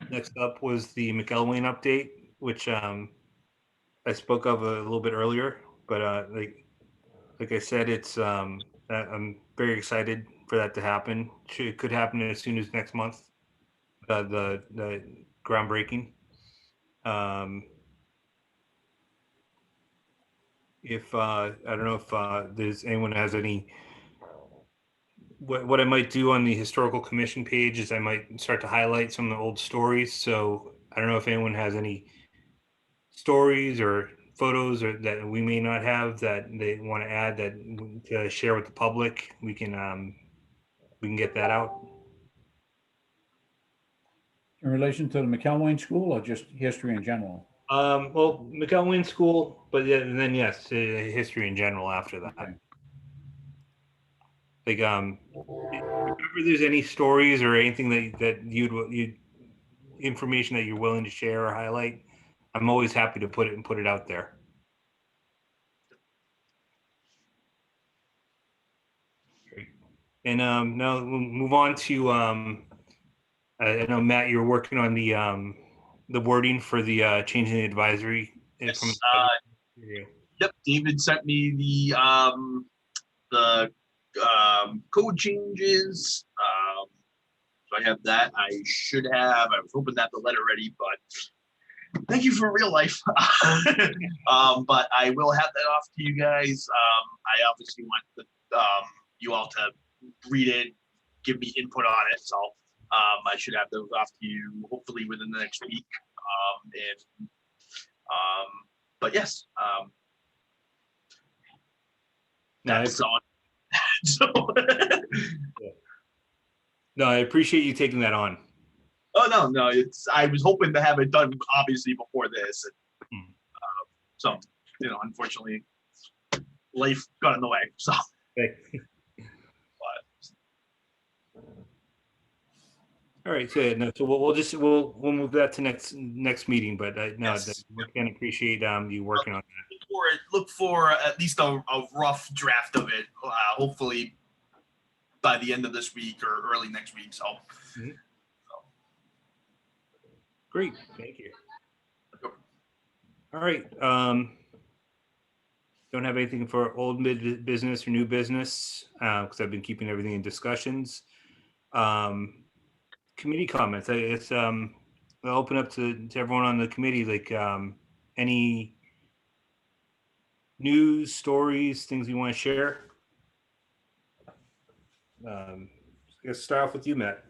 Speaker 1: Next up was the McElwain update, which I spoke of a little bit earlier, but like I said, it's I'm very excited for that to happen. It could happen as soon as next month. The groundbreaking. If I don't know if there's anyone has any. What I might do on the historical commission page is I might start to highlight some of the old stories. So I don't know if anyone has any stories or photos or that we may not have that they want to add, that to share with the public. We can get that out.
Speaker 5: In relation to the McElwain School, or just history in general?
Speaker 1: Well, McElwain School, but then yes, history in general after that.
Speaker 5: Okay.
Speaker 1: Like if there's any stories or anything that you'd information that you're willing to share or highlight, I'm always happy to put it out there. Great. And now we'll move on to I know, Matt, you're working on the wording for the changing the advisory.
Speaker 3: Yes,
Speaker 1: From
Speaker 3: Yep, David sent me the code changes. So I have that. I was hoping to have the letter ready, but thank you for real life. But I will have that off to you guys. I obviously want you all to read it, give me input on it. So I should have those off to you hopefully within the next week. But yes, that's on. So,
Speaker 1: No, I appreciate you taking that on.
Speaker 3: oh no, I was hoping to have it done obviously before this. And, so, unfortunately, life got in the way. So,
Speaker 1: Okay.
Speaker 3: but,
Speaker 1: All right, so, no, so we'll move that to next meeting, but no,
Speaker 3: Yes.
Speaker 1: we can appreciate you working on that.
Speaker 3: look for at least a rough draft of it. Hopefully by the end of this week or early next week. So,
Speaker 1: Great, thank you. All right, don't have anything for old business or new business because I've been keeping everything in discussions. Committee comments. It's I'll open up to everyone on the committee. Like any news, stories, things you want to share. Let's start off with you, Matt.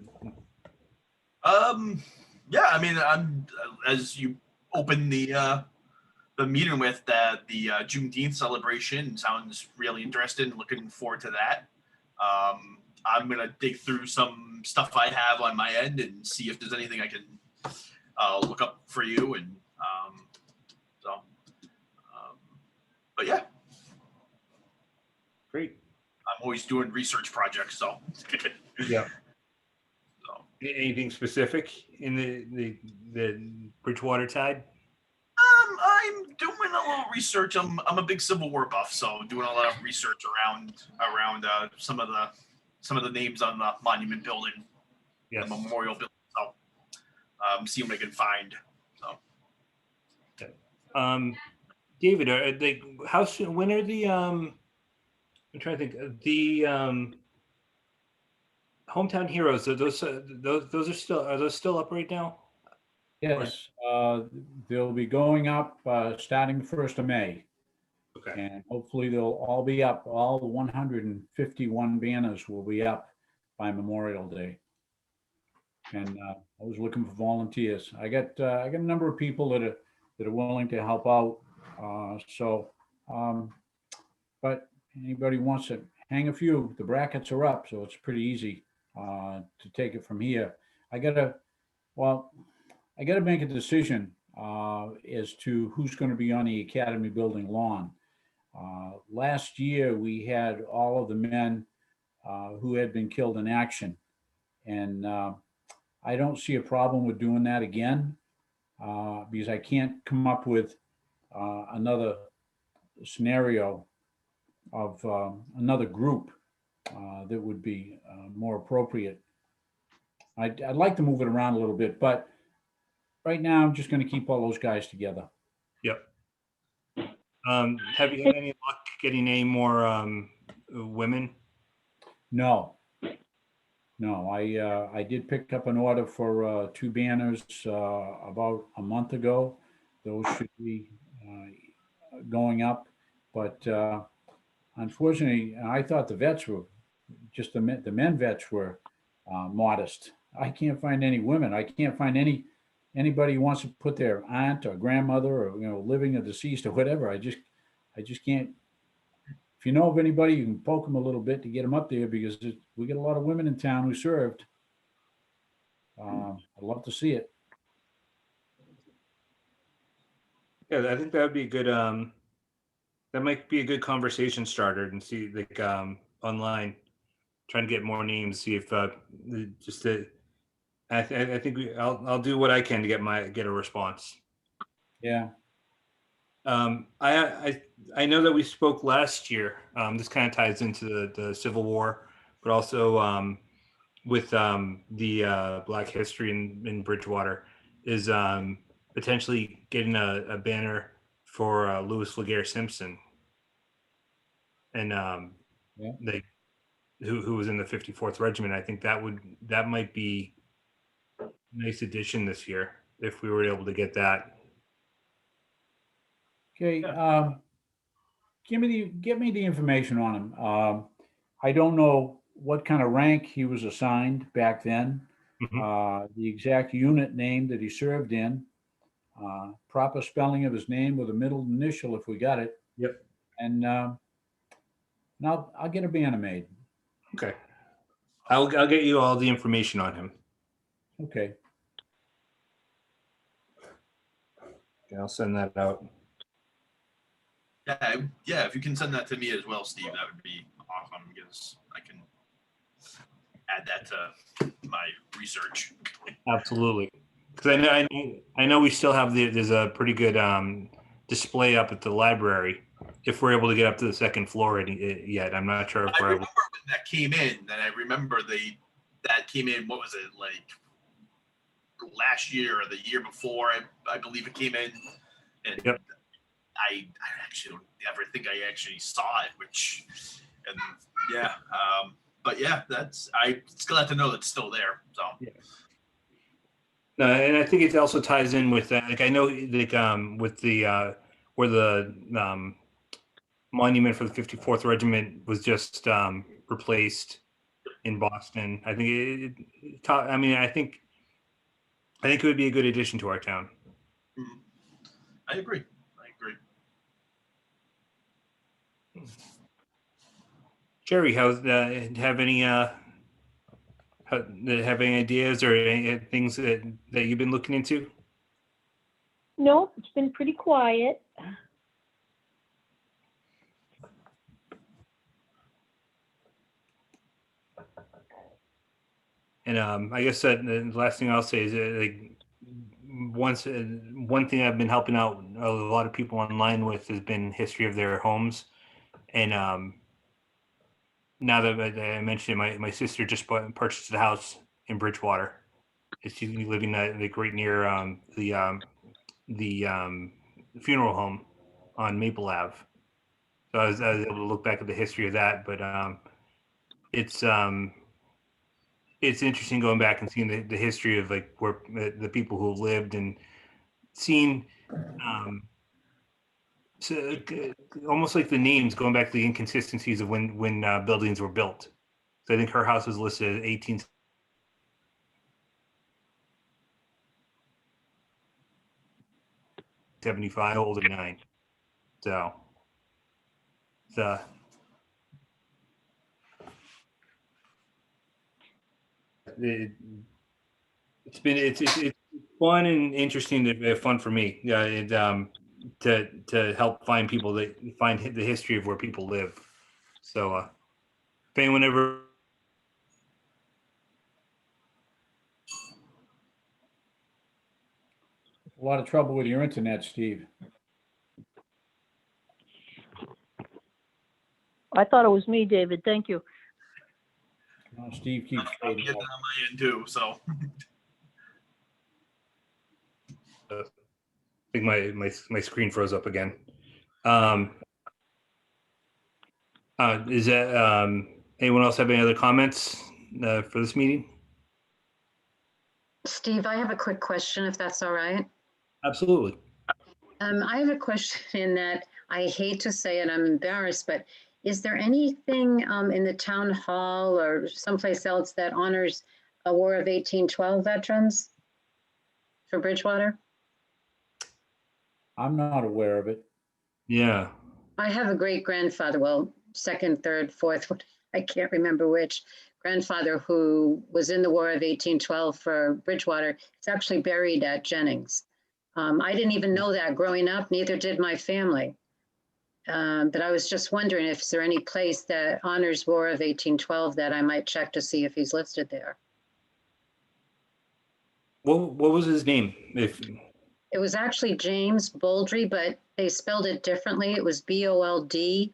Speaker 3: yeah, I mean, I'm as you open the meeting with the Juneteenth celebration, sounds really interesting. Looking forward to that. I'm gonna dig through some stuff I have on my end and see if there's anything I can look up for you. And but yeah,
Speaker 1: Great.
Speaker 3: I'm always doing research projects. So
Speaker 1: Yeah.
Speaker 3: So.
Speaker 1: Anything specific in the Bridgewater tide?
Speaker 3: I'm doing a little research. I'm a big Civil War buff, so doing a lot of research around some of the names on the monument building,
Speaker 1: Yes.
Speaker 3: the memorial building. So see what I can find. So
Speaker 1: David, are they how soon? When are the I'm trying to think. The Hometown Heroes. Are those are those still up right now?
Speaker 5: Yes, they'll be going up starting the 1st of May.
Speaker 1: Okay.
Speaker 5: And hopefully they'll all be up. All the 151 banners will be up by Memorial Day. And I was looking for volunteers. I got a number of people that are willing to help out. But anybody wants to hang a few, the brackets are up, so it's pretty easy to take it from here. I gotta make a decision as to who's going to be on the Academy building lawn. Last year, we had all of the men who had been killed in action. And I don't see a problem with doing that again because I can't come up with another scenario of another group that would be more appropriate. I'd like to move it around a little bit, but right now I'm just going to keep all those guys together.
Speaker 1: Yep. Have you had any luck getting any more women?
Speaker 5: No. I did pick up an order for 2 banners about a month ago. Those should be going up, but unfortunately, I thought the vets were just the men vets were modest. I can't find any women. I can't find anybody who wants to put their aunt or grandmother or living or deceased or whatever. I just can't. If you know of anybody, you can poke them a little bit to get them up there because we get a lot of women in town who served. I'd love to see it.
Speaker 1: Yeah, I think that would be a good. That might be a good conversation starter and see like online, trying to get more names. See if just to. I think I'll do what I can to get a response.
Speaker 5: Yeah.
Speaker 1: I know that we spoke last year. This kind of ties into the Civil War, but also with the Black History in Bridgewater is potentially getting a banner for Louis Laguerre Simpson, and
Speaker 5: Yeah.
Speaker 1: who was in the 54th Regiment. I think that might be a nice addition this year if we were able to get that.
Speaker 5: Okay, get me the information on him. I don't know what kind of rank he was assigned back then. The exact unit name that he served in, proper spelling of his name with a middle initial if we got it.
Speaker 1: Yep.
Speaker 5: And now I'll get a banner made.
Speaker 1: Okay. I'll get you all the information on him.
Speaker 5: Okay.
Speaker 1: Okay, I'll send that out.
Speaker 3: Yeah. If you can send that to me as well, Steve, that would be awesome because I can add that to my research.
Speaker 1: Absolutely. Because I know we still have there's a pretty good display up at the library. If we're able to get up to the second floor yet, I'm not sure if
Speaker 3: I
Speaker 1: we're
Speaker 3: remember
Speaker 1: able.
Speaker 3: when that came in, and I remember that came in. What was it like last year or the year before? I believe it came in, and
Speaker 1: Yep.
Speaker 3: I actually don't ever think I actually saw it. But yeah, I still have to know it's still there. So.
Speaker 1: Yeah. No, and I think it also ties in with that. Like I know, like with the where the monument for the 54th Regiment was just replaced in Boston. I think I think it would be a good addition to our town.
Speaker 3: I agree.
Speaker 1: Jerry, have any ideas or any things that you've been looking into?
Speaker 4: No, it's been pretty quiet.
Speaker 1: And I guess the last thing I'll say is like one thing I've been helping out a lot of people online with has been history of their homes, and now that I mentioned it, my sister just purchased a house in Bridgewater. She's living like right near the funeral home on Maple Ave. So I was able to look back at the history of that, but it's interesting going back and seeing the history of like where the people who lived and seeing so almost like the names going back to the inconsistencies of when buildings were built. So I think her house was listed as 1875, older than 9. So it's fun and interesting fun for me. Yeah, to help find people that find the history of where people live. So if anyone ever
Speaker 5: A lot of trouble with your internet, Steve.
Speaker 4: I thought it was me, David. Thank you.
Speaker 5: No, Steve keeps
Speaker 3: I'm
Speaker 5: fading
Speaker 3: getting
Speaker 5: out.
Speaker 3: on my end too. So.
Speaker 1: I think my screen froze up again. Is that anyone else have any other comments for this meeting?
Speaker 7: Steve, I have a quick question, if that's all right.
Speaker 1: Absolutely.
Speaker 7: I have a question in that I hate to say it, I'm embarrassed, but is there anything in the town hall or someplace else that honors a War of 1812 veterans for Bridgewater?
Speaker 5: I'm not aware of it.
Speaker 1: Yeah.
Speaker 7: I have a great grandfather, well, second, third, fourth, I can't remember which grandfather who was in the War of 1812 for Bridgewater. It's actually buried at Jennings. I didn't even know that growing up, neither did my family. But I was just wondering if there any place that honors War of 1812 that I might check to see if he's listed there.
Speaker 1: What was his name?
Speaker 7: It was actually James Boldry, but they spelled it differently. It was B-O-L-D,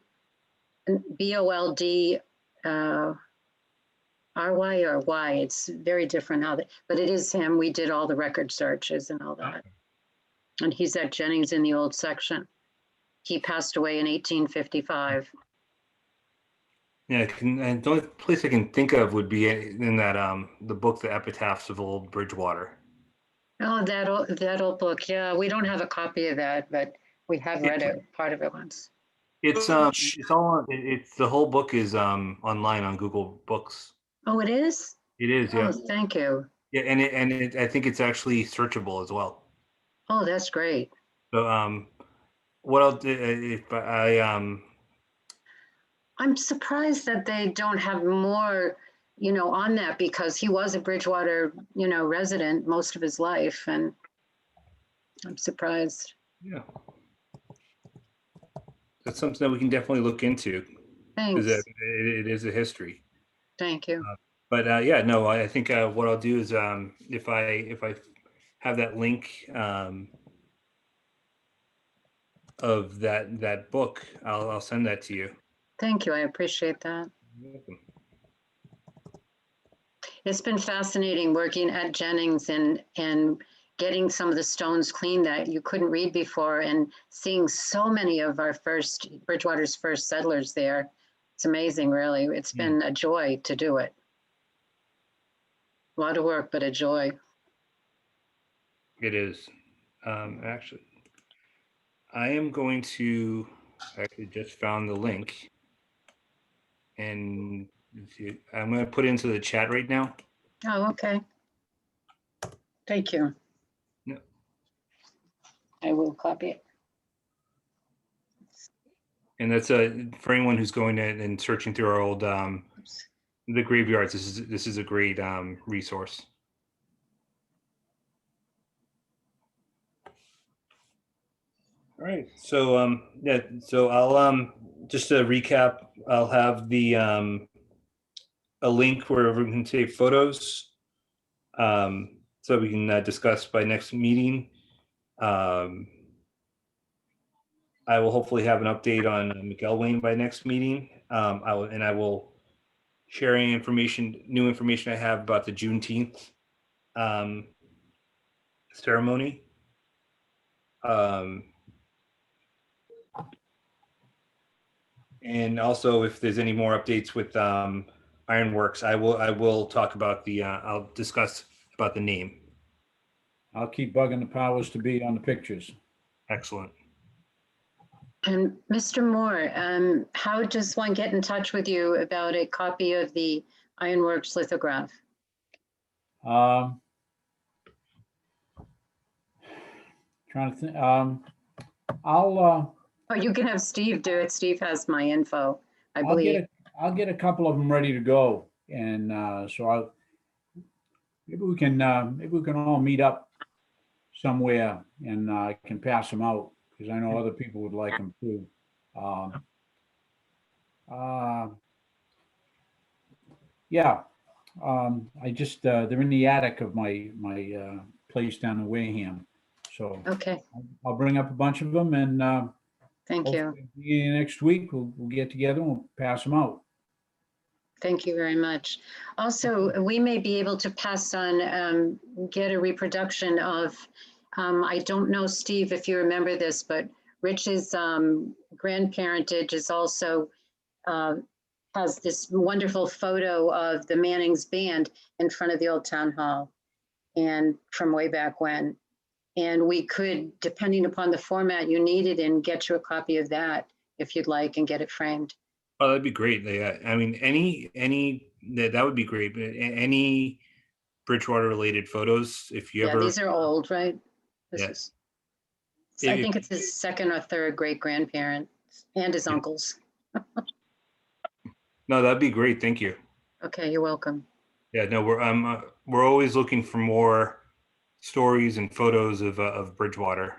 Speaker 7: R-Y or Y. It's very different now, but it is him. We did all the record searches and all that. And he's at Jennings in the old section. He passed away in 1855.
Speaker 1: Yeah, and the only place I can think of would be in that the book, The Epitaphs of Old Bridgewater.
Speaker 7: Oh, that old book. Yeah, we don't have a copy of that, but we have read it, part of it once.
Speaker 1: It's all it's the whole book is online on Google Books.
Speaker 7: Oh, it is?
Speaker 1: It is,
Speaker 7: Oh,
Speaker 1: yeah.
Speaker 7: thank you.
Speaker 1: Yeah, and I think it's actually searchable as well.
Speaker 7: Oh, that's great.
Speaker 1: So what I'll do if
Speaker 7: I'm surprised that they don't have more, on that because he was a Bridgewater, resident most of his life, and I'm surprised.
Speaker 1: yeah, that's something that we can definitely look into because
Speaker 7: Thanks.
Speaker 1: it is a history.
Speaker 7: Thank you.
Speaker 1: But yeah, no, I think what I'll do is if I have that link of that book, I'll send that to you.
Speaker 7: Thank you. I appreciate that.
Speaker 1: You're welcome.
Speaker 7: It's been fascinating working at Jennings and getting some of the stones cleaned that you couldn't read before and seeing so many of our Bridgewater's first settlers there. It's amazing, really. It's been a joy to do it. A lot of work, but a joy.
Speaker 1: It is. Actually, I am going to actually just found the link, and I'm going to put it into the chat right now.
Speaker 7: Oh, okay. Thank you.
Speaker 1: Yeah.
Speaker 7: I will copy it.
Speaker 1: And that's for anyone who's going in and searching through our old the graveyards. This is a great resource. All right. So yeah. So I'll just to recap. I'll have the a link where we can take photos, so we can discuss by next meeting. I will hopefully have an update on McElwain by next meeting. I will share any new information I have about the Juneteenth ceremony. And also, if there's any more updates with Ironworks, I will talk about I'll discuss about the name.
Speaker 5: I'll keep bugging the powers to be on the pictures.
Speaker 1: Excellent.
Speaker 7: And Mr. Moore, how does one get in touch with you about a copy of the Ironworks lithograph?
Speaker 5: Trying to think. I'll
Speaker 7: Oh, you can have Steve do it. Steve has my info, I believe.
Speaker 5: I'll get a couple of them ready to go, and so maybe we can all meet up somewhere, and I can pass them out because I know other people would like them too. Yeah, I just they're in the attic of my place down in Wareham, so
Speaker 7: Okay,
Speaker 5: I'll bring up a bunch of them, and
Speaker 7: thank you.
Speaker 5: hopefully next week we'll get together and we'll pass them out.
Speaker 7: Thank you very much. Also, we may be able to pass on, get a reproduction of, I don't know, Steve, if you remember this, but Rich's grandparentage is also, has this wonderful photo of the Manning's band in front of the old town hall and from way back when. And we could, depending upon the format you needed, and get you a copy of that if you'd like and get it framed.
Speaker 1: Oh, that'd be great. Yeah, I mean, that would be great. But any Bridgewater related photos, if you
Speaker 7: Yeah,
Speaker 1: ever.
Speaker 7: these are old, right? This
Speaker 1: Yeah.
Speaker 7: is, I think it's his second or third great grandparent and his uncles.
Speaker 1: No, that'd be great. Thank you.
Speaker 7: Okay, you're welcome.
Speaker 1: Yeah, no, we're always looking for more stories and photos of Bridgewater,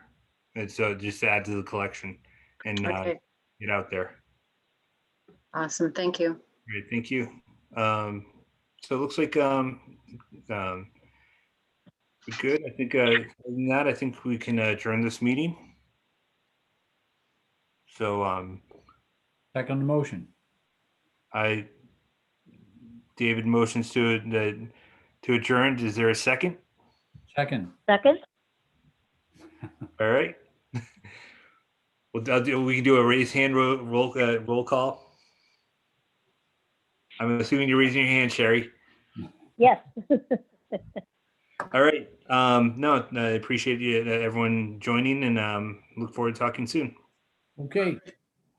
Speaker 1: and so just to add to the collection and
Speaker 7: Okay,
Speaker 1: get out there.
Speaker 7: awesome. Thank you.
Speaker 1: Great, thank you. So it looks like we're good. I think other than that, I think we can adjourn this meeting. So
Speaker 5: Second the motion.
Speaker 1: David motions to adjourn. Is there a second?
Speaker 5: Second.
Speaker 4: Second?
Speaker 1: All right. Well, we can do a raised hand roll call. I'm assuming you're raising your hand, Sherry.
Speaker 4: Yes.
Speaker 1: All right. No, I appreciate you, everyone joining, and look forward to talking soon.
Speaker 5: Okay,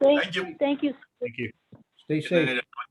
Speaker 3: Thank you.
Speaker 4: Thank you.
Speaker 1: Thank you.
Speaker 5: stay
Speaker 3: Good
Speaker 5: safe.
Speaker 3: night, everyone.